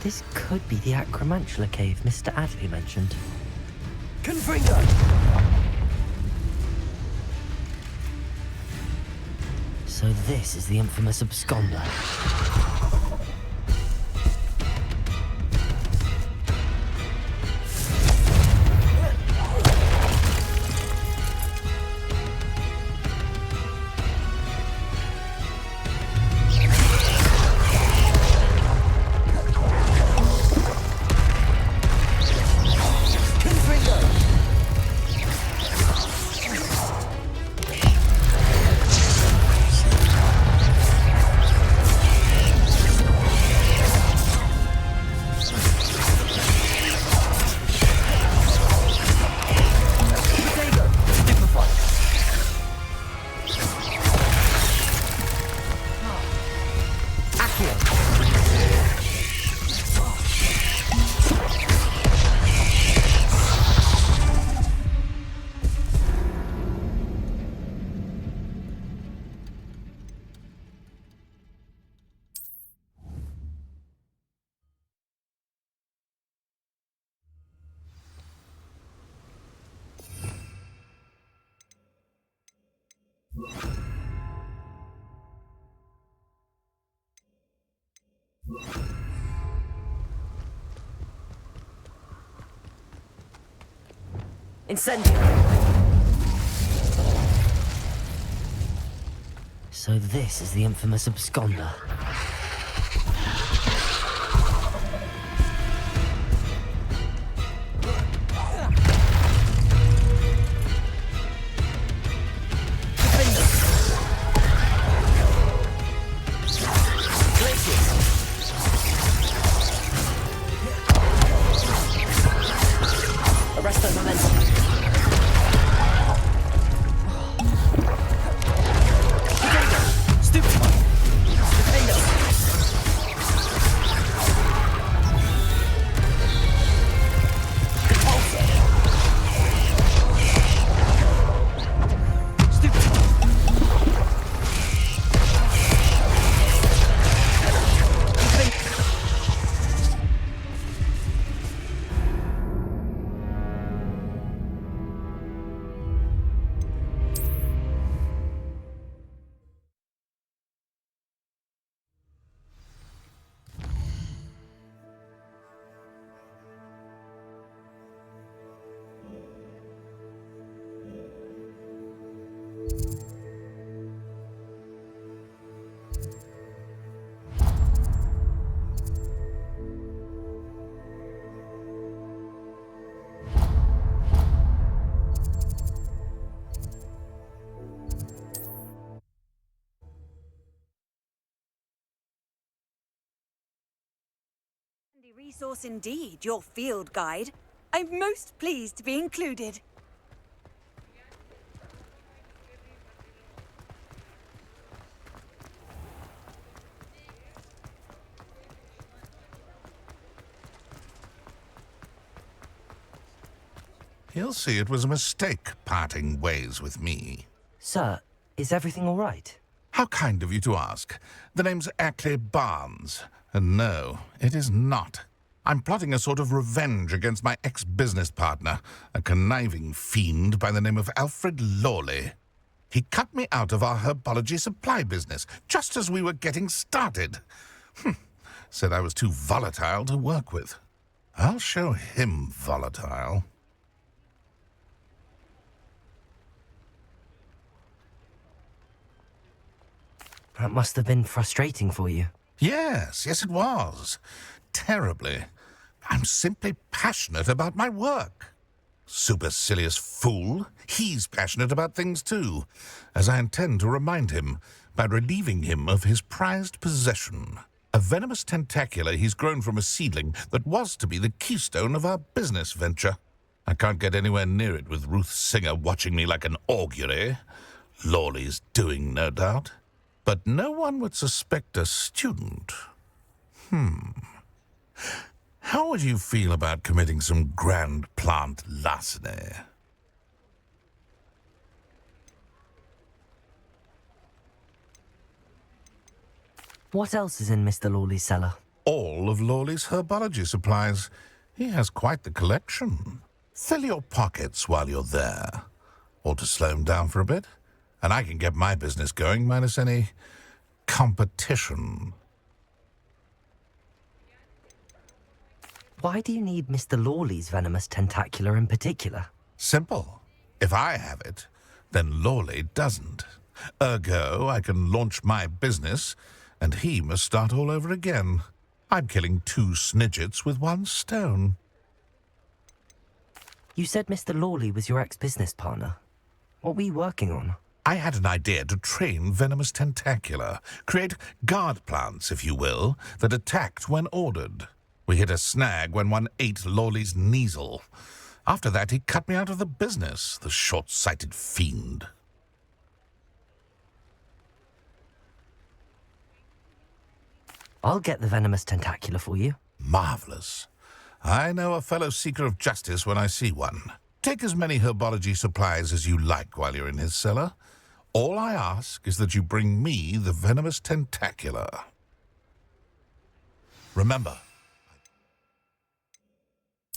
This could be the Acromantula cave Mr. Adley mentioned. Confringo! So this is the infamous absconder. Incendio! So this is the infamous absconder. Arrest the momentum. Stupid one. Defender. Repulsor. Stupid one. Handy resource indeed, your field guide. I'm most pleased to be included. He'll see it was a mistake parting ways with me. Sir, is everything all right? How kind of you to ask. The name's Ackley Barnes. And no, it is not. I'm plotting a sort of revenge against my ex-business partner, a conniving fiend by the name of Alfred Lawley. He cut me out of our herbology supply business, just as we were getting started. Said I was too volatile to work with. I'll show him volatile. That must have been frustrating for you. Yes, it was. Terribly. I'm simply passionate about my work. Supercilious fool. He's passionate about things too, as I intend to remind him by relieving him of his prized possession. A venomous tentacula he's grown from a seedling that was to be the keystone of our business venture. I can't get anywhere near it with Ruth Singer watching me like an augury. Lawley's doing, no doubt. But no one would suspect a student. How would you feel about committing some grand plant larceny? What else is in Mr. Lawley's cellar? All of Lawley's herbology supplies. He has quite the collection. Fill your pockets while you're there. Or to slow him down for a bit. And I can get my business going minus any competition. Why do you need Mr. Lawley's venomous tentacula in particular? Simple. If I have it, then Lawley doesn't. Ergo, I can launch my business, and he must start all over again. I'm killing two snidgets with one stone. You said Mr. Lawley was your ex-business partner. What were you working on? I had an idea to train venomous tentacula, create guard plants, if you will, that attacked when ordered. We hit a snag when one ate Lawley's Kneasel. After that, he cut me out of the business, the short-sighted fiend. I'll get the venomous tentacula for you. Marvelous. I know a fellow seeker of justice when I see one. Take as many herbology supplies as you like while you're in his cellar. All I ask is that you bring me the venomous tentacula. Remember,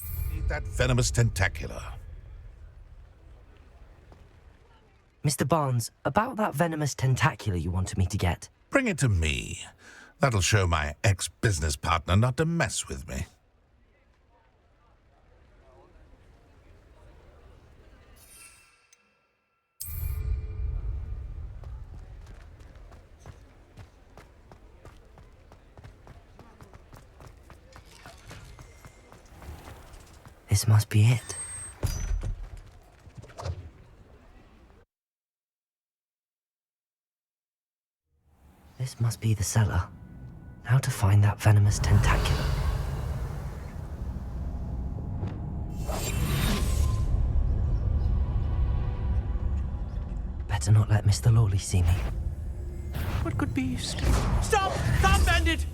I need that venomous tentacula. Mr. Barnes, about that venomous tentacula you wanted me to get. Bring it to me. That'll show my ex-business partner not to mess with me. This must be it. This must be the cellar. How to find that venomous tentaculum? Better not let Mr. Lawley see me. What could be... Stop! Stop, bandit!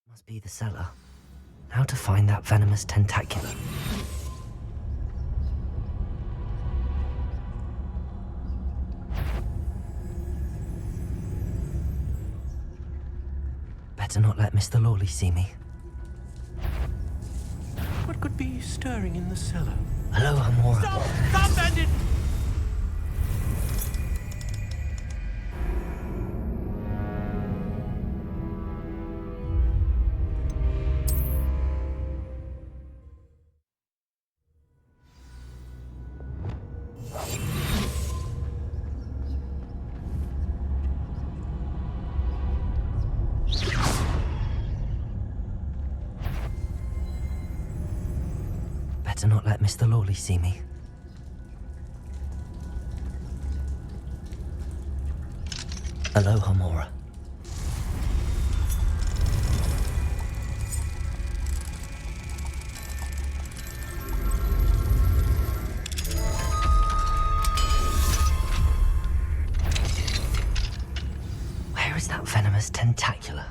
Must be the cellar. How to find that venomous tentaculum? Better not let Mr. Lawley see me. What could be stirring in the cellar? Hello, Amora. Stop! Stop, bandit! Better not let Mr. Lawley see me. Hello, Amora. Where is that venomous tentacula?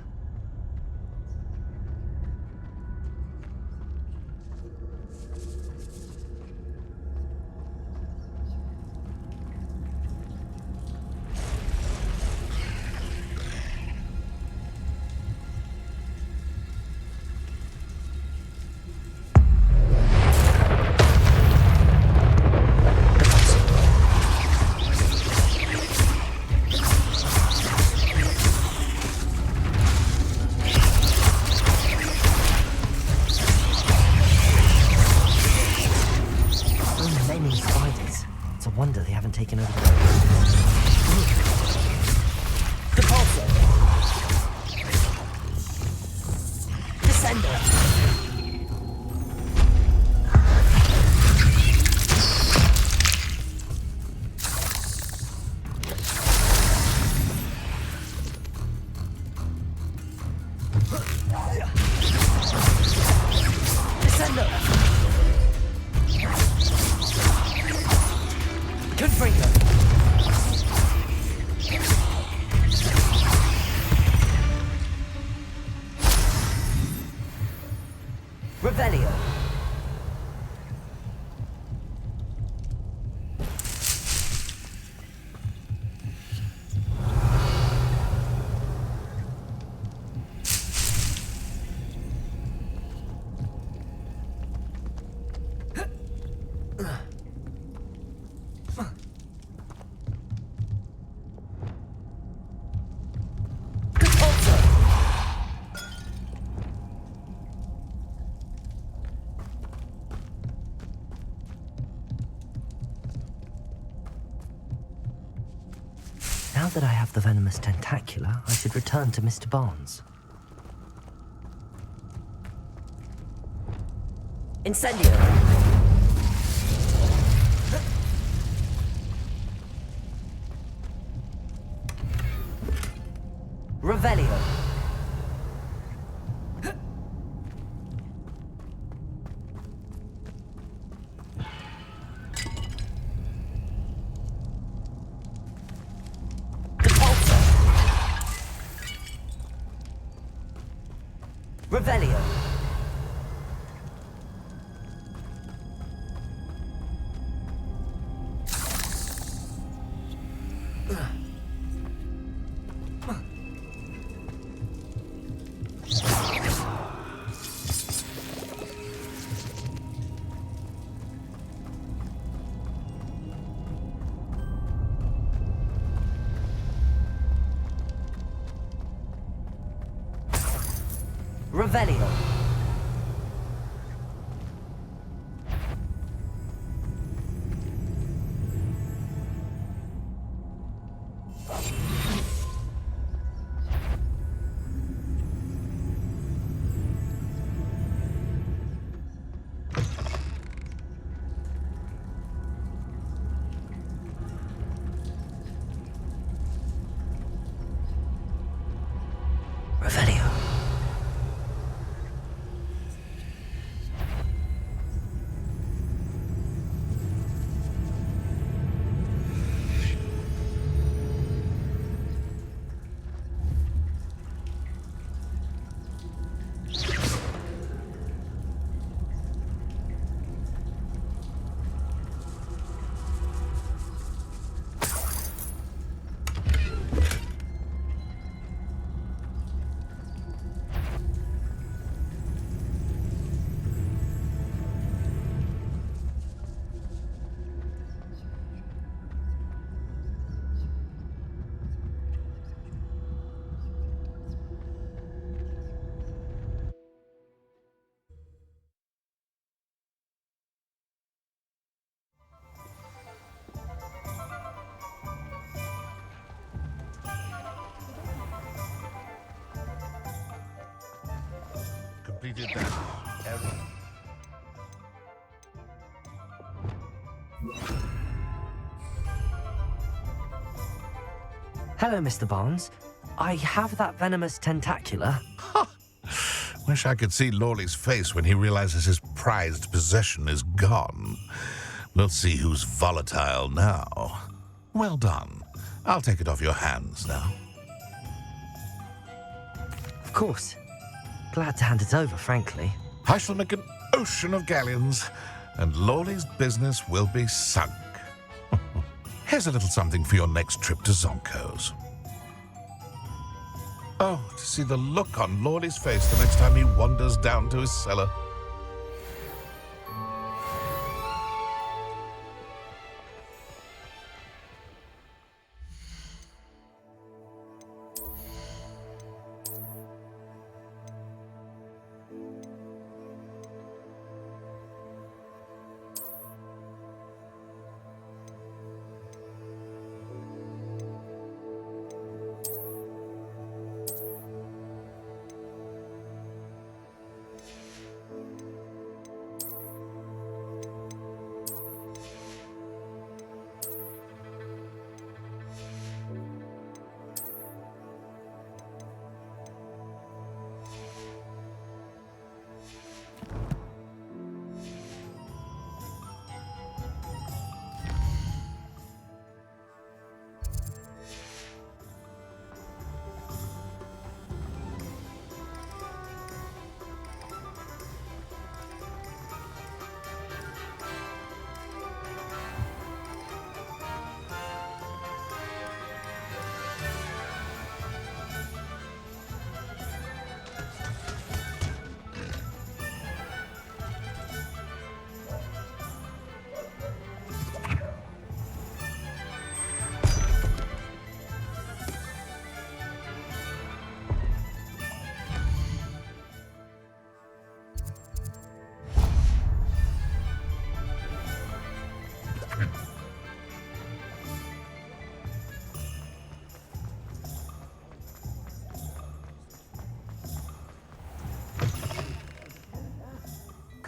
Wonder they haven't taken over the Depulso. Descender. Revelio. Now that I have the venomous tentacula, I should return to Mr. Barnes. Incendio! Revelio! Revelio. Revelio. Revelio. Completed that. Error. Hello, Mr. Barnes. I have that venomous tentacula. Wish I could see Lawley's face when he realizes his prized possession is gone. We'll see who's volatile now. Well done. I'll take it off your hands now. Of course. Glad to hand it over, frankly. I shall make an ocean of galleons, and Lawley's business will be sunk. Here's a little something for your next trip to Zonko's. Oh, to see the look on Lawley's face the next time he wanders down to his cellar.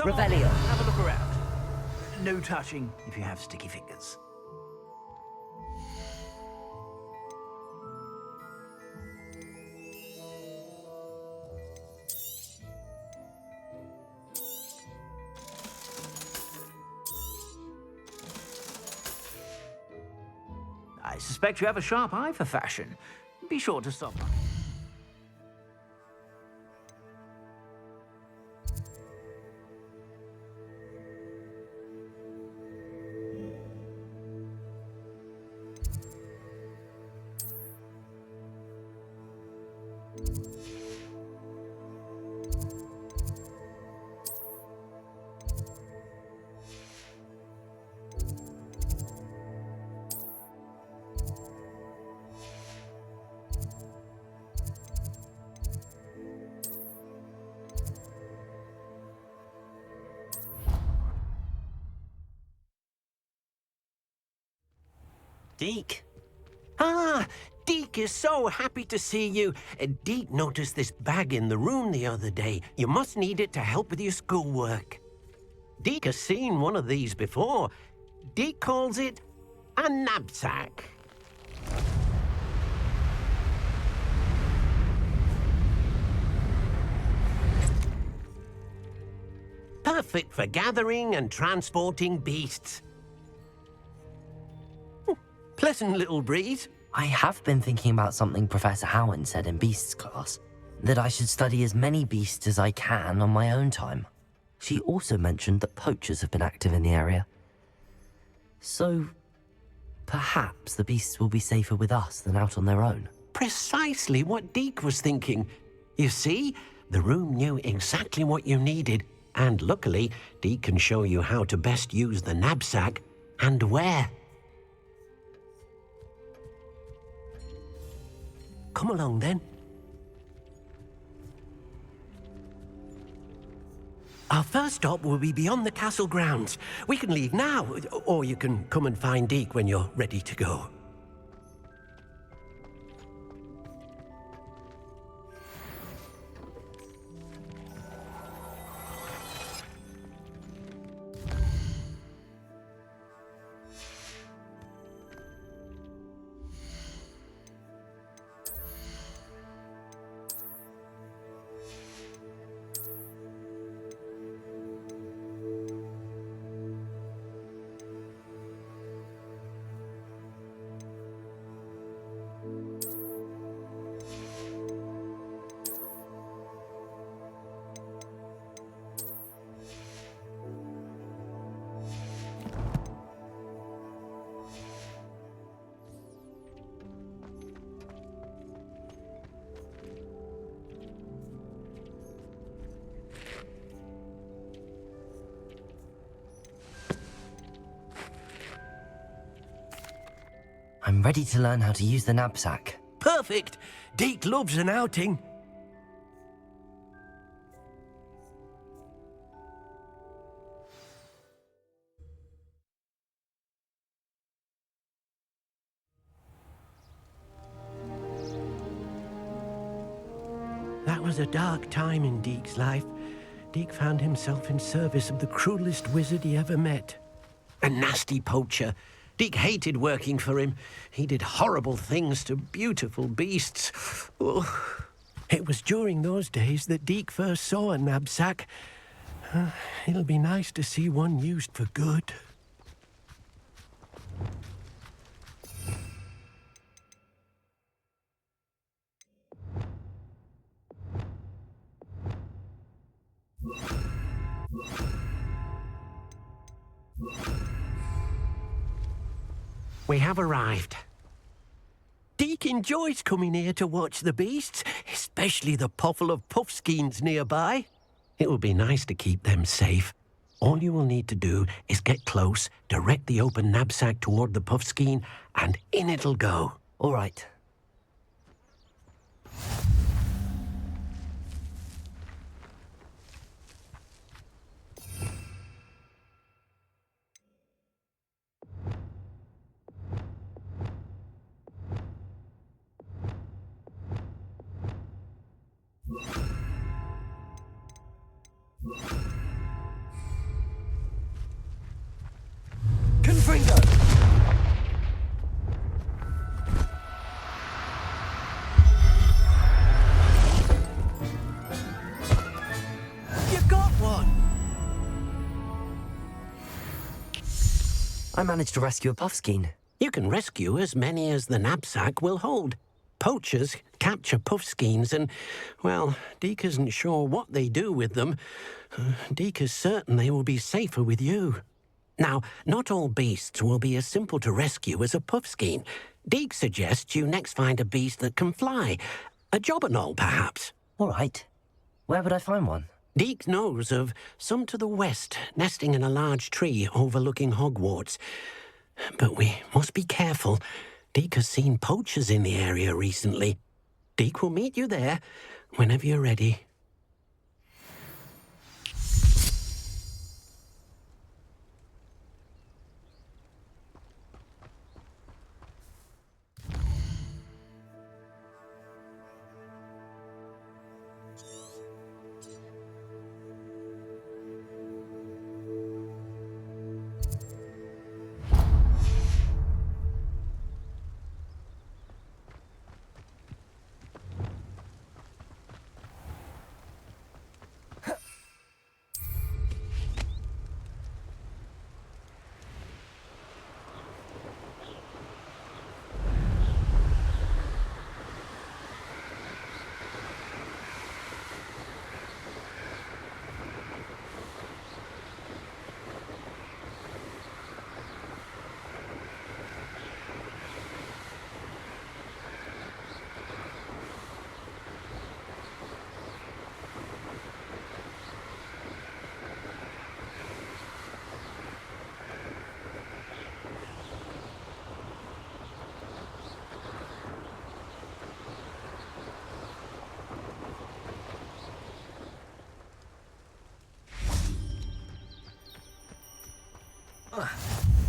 Come Revelio. on, have a look around. No touching if you have sticky fingers. I suspect you have a sharp eye for fashion. Be sure to stop by. Deke. Ah, Deke is so happy to see you. Deke noticed this bag in the room the other day. You must need it to help with your schoolwork. Deke has seen one of these before. Deke calls it a knapsack. perfect for gathering and transporting beasts. Pleasant little breeze. I have been thinking about something Professor Howin said in Beasts class, that I should study as many beasts as I can on my own time. She also mentioned that poachers have been active in the area. So, perhaps the beasts will be safer with us than out on their own. Precisely what Deke was thinking. You see, the room knew exactly what you needed, and luckily, Deke can show you how to best use the knapsack and where. Come along then. Our first stop will be beyond the castle grounds. We can leave now, or you can come and find Deke when you're ready to go. I'm ready to learn how to use the knapsack. Perfect! Deke loves an outing. That was a dark time in Deke's life. Deke found himself in service of the cruelest wizard he ever met. A nasty poacher. Deke hated working for him. He did horrible things to beautiful beasts. Oh. It was during those days that Deke first saw a knapsack. It'll be nice to see one used for good. We have arrived. Deke enjoys coming here to watch the beasts, especially the potful of puffskeins nearby. It will be nice to keep them safe. All you will need to do is get close, direct the open knapsack toward the puffskein, and in it'll go. All right. Confringo! You got one! I managed to rescue a puffskein. You can rescue as many as the knapsack will hold. Poachers capture puffskeins and, well, Deke isn't sure what they do with them. Deke is certain they will be safer with you. Now, not all beasts will be as simple to rescue as a puffskein. Deke suggests you next find a beast that can fly. A jobberknoll, perhaps. All right. Where would I find one? Deke knows of some to the west, nesting in a large tree overlooking Hogwarts. But we must be careful. Deke has seen poachers in the area recently. Deke will meet you there whenever you're ready.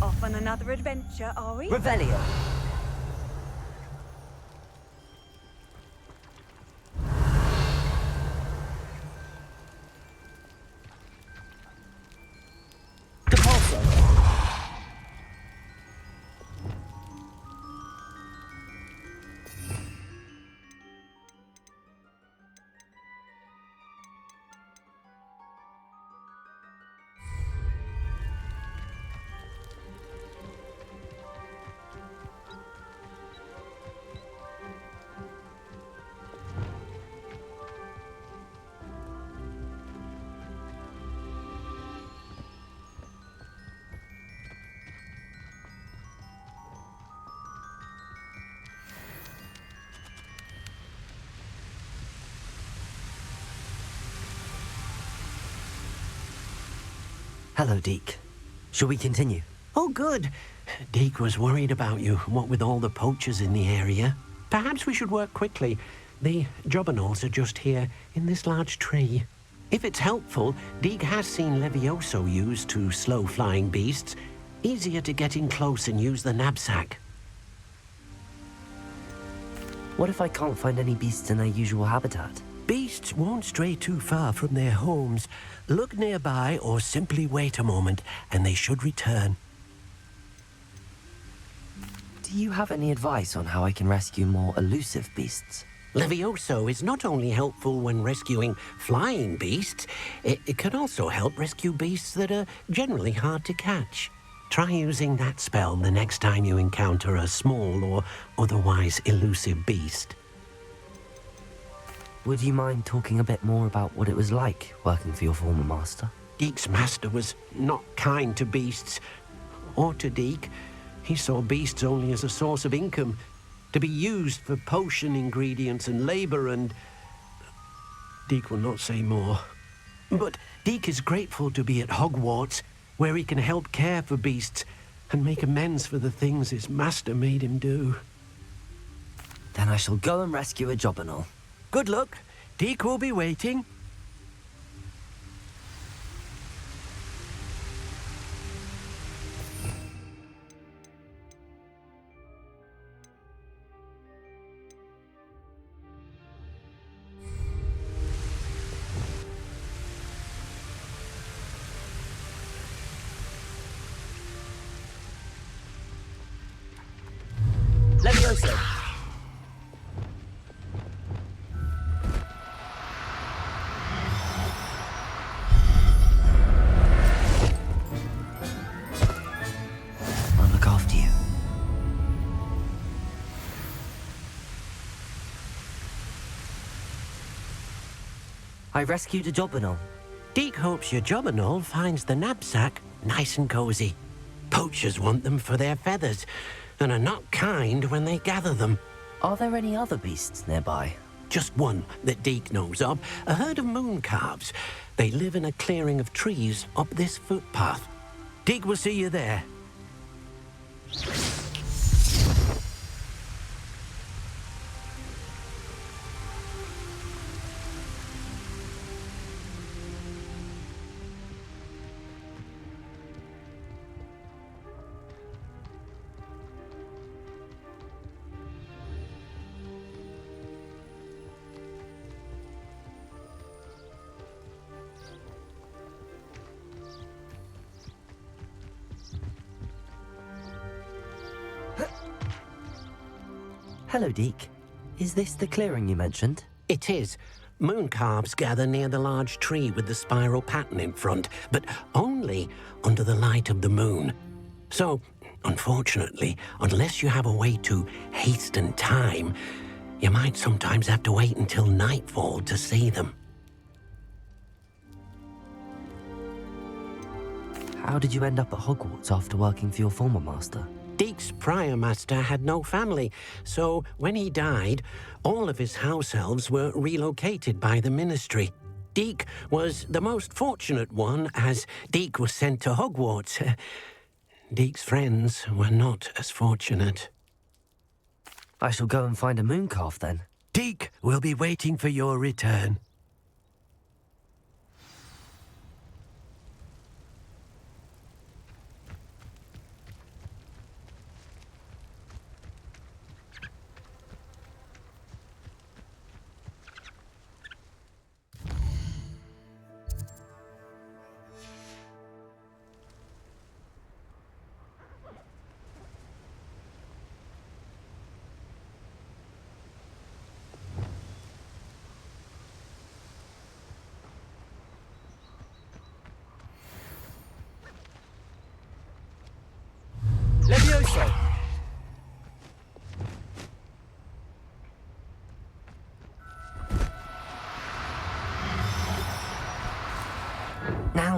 Off on another adventure, are we? Revelio. Hello, Deke. Shall we continue? Oh, good. Deke was worried about you, what with all the poachers in the area. Perhaps we should work quickly. The jobberknolls are just here, in this large tree. If it's helpful, Deke has seen Levioso used to slow flying beasts. Easier to get in close and use the knapsack. What if I can't find any beasts in their usual habitat? Beasts won't stray too far from their homes. Look nearby or simply wait a moment, and they should return. Do you have any advice on how I can rescue more elusive beasts? Levioso is not only helpful when rescuing flying beasts, it can also help rescue beasts that are generally hard to catch. Try using that spell the next time you encounter a small or otherwise elusive beast. Would you mind talking a bit more about what it was like working for your former master? Deke's master was not kind to beasts, or to Deke. He saw beasts only as a source of income, to be used for potion ingredients and labor, and Deke will not say more. But Deke is grateful to be at Hogwarts, where he can help care for beasts and make amends for the things his master made him do. Then I shall go and rescue a jobberknoll. Good luck. Deke will be waiting. Levioso. I'll look after you. I rescued a jobberknoll. Deke hopes your jobberknoll finds the knapsack nice and cozy. Poachers want them for their feathers, and are not kind when they gather them. Are there any other beasts nearby? Just one that Deke knows of, a herd of moon calves. They live in a clearing of trees up this footpath. Deke will see you there. Hello, Deke. Is this the clearing you mentioned? It is. Moon calves gather near the large tree with the spiral pattern in front, but only under the light of the moon. So, unfortunately, unless you have a way to hasten time, you might sometimes have to wait until nightfall to see them. How did you end up at Hogwarts after working for your former master? Deke's prior master had no family, so when he died, all of his house elves were relocated by the ministry. Deke was the most fortunate one, as Deke was sent to Hogwarts. Deke's friends were not as fortunate. I shall go and find a moon calf then. Deke will be waiting for your return. Levioso!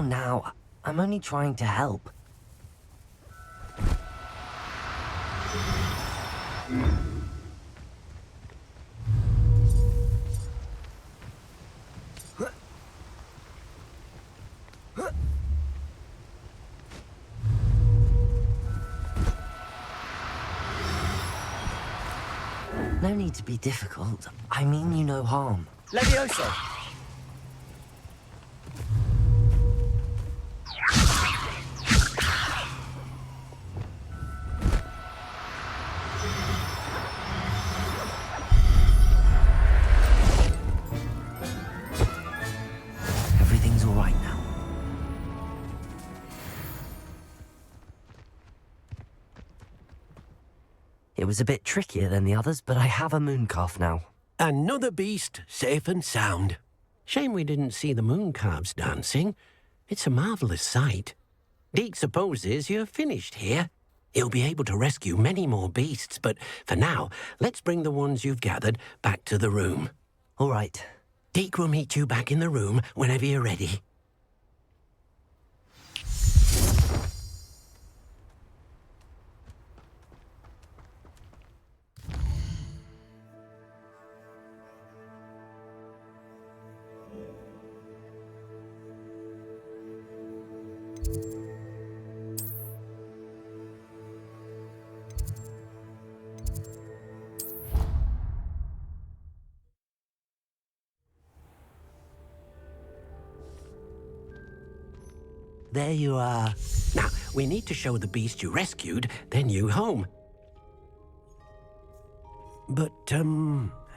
Now, I'm only trying to help. No need to be difficult. I mean you no harm. Levioso! Everything's all right now. It was a bit trickier than the others, but I have a mooncalf now. Another beast, safe and sound. Shame we didn't see the mooncalves dancing. It's a marvellous sight. Deke supposes you're finished here. He'll be able to rescue many more beasts, but for now, let's bring the ones you've gathered back to the room. All right. Deke will meet you back in the room whenever you're ready. There you are. Now, we need to show the beast you rescued their new home. But,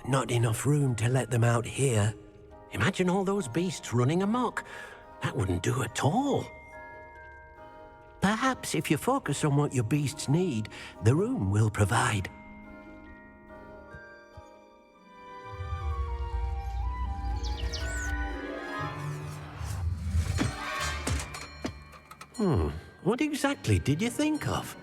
not enough room to let them out here. Imagine all those beasts running amok. That wouldn't do at all. Perhaps if you focus on what your beasts need, the room will provide. What exactly did you think of?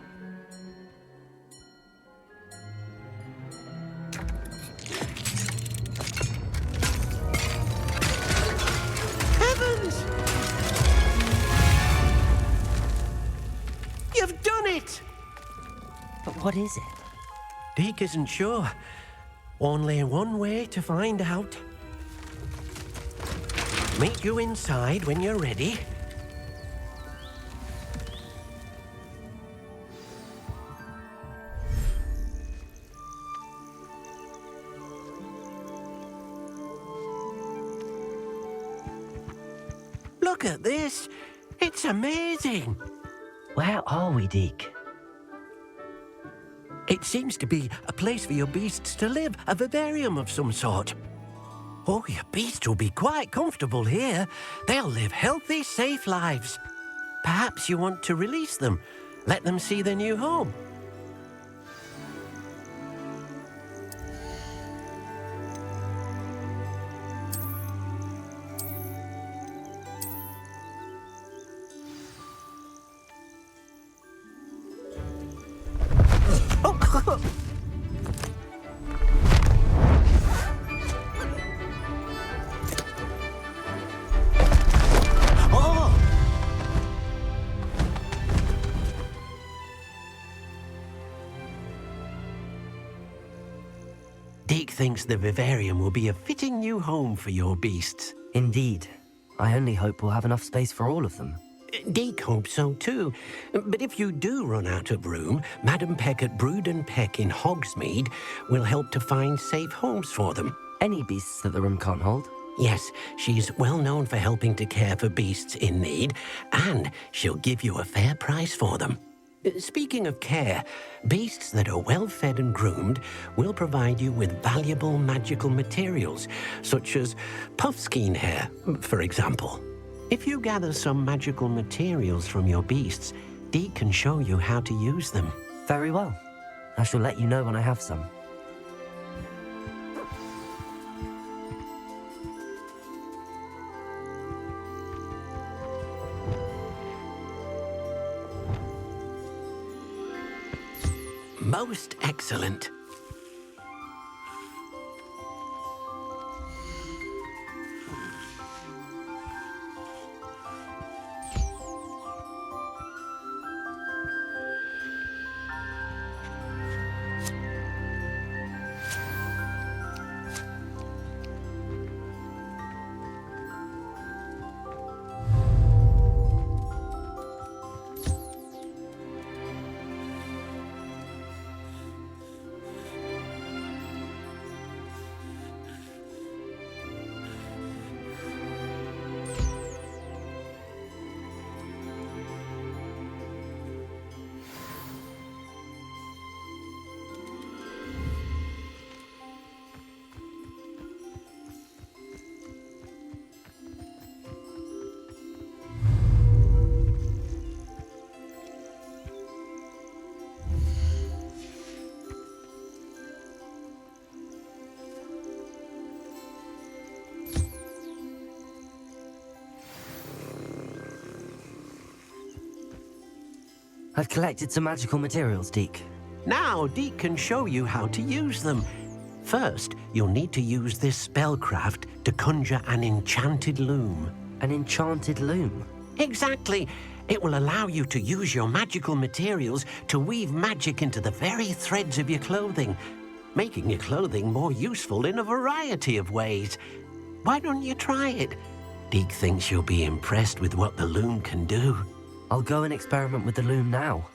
Heavens! You've done it! But what is it? Deke isn't sure. Only one way to find out. Meet you inside when you're ready. Look at this. It's amazing. Where are we, Deke? It seems to be a place for your beasts to live, a vivarium of some sort. Oh, your beasts will be quite comfortable here. They'll live healthy, safe lives. Perhaps you want to release them, let them see their new home. Deke thinks the vivarium will be a fitting new home for your beasts. Indeed. I only hope we'll have enough space for all of them. Deke hopes so too. But if you do run out of room, Madam Peck at Brood and Peck in Hogsmeade will help to find safe homes for them. Any beasts that the room can't hold? Yes, she's well known for helping to care for beasts in need, and she'll give you a fair price for them. Speaking of care, beasts that are well fed and groomed will provide you with valuable magical materials, such as puffskein hair, for example. If you gather some magical materials from your beasts, Deke can show you how to use them. Very well. I shall let you know when I have some. Most excellent. I've collected some magical materials, Deke. Now, Deke can show you how to use them. First, you'll need to use this spellcraft to conjure an enchanted loom. An enchanted loom? Exactly. It will allow you to use your magical materials to weave magic into the very threads of your clothing, making your clothing more useful in a variety of ways. Why don't you try it? Deke thinks you'll be impressed with what the loom can do. I'll go and experiment with the loom now.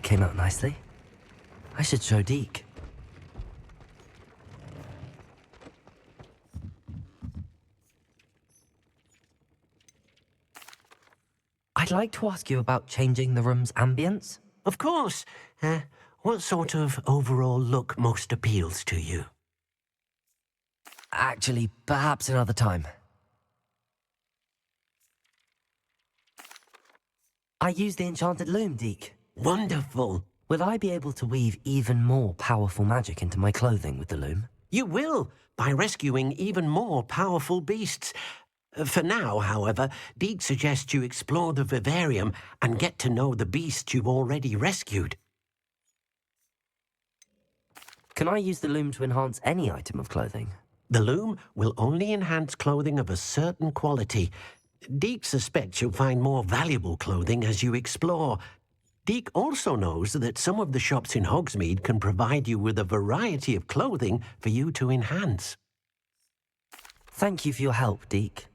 came out nicely. I should show Deke. I'd like to ask you about changing the room's ambience. Of course. What sort of overall look most appeals to you? Actually, perhaps another time. I use the enchanted loom, Deke. Wonderful. Will I be able to weave even more powerful magic into my clothing with the loom? You will, by rescuing even more powerful beasts. For now, however, Deke suggests you explore the vivarium and get to know the beasts you've already rescued. Can I use the loom to enhance any item of clothing? The loom will only enhance clothing of a certain quality. Deke suspects you'll find more valuable clothing as you explore. Deke also knows that some of the shops in Hogsmeade can provide you with a variety of clothing for you to enhance. Thank you for your help, Deke.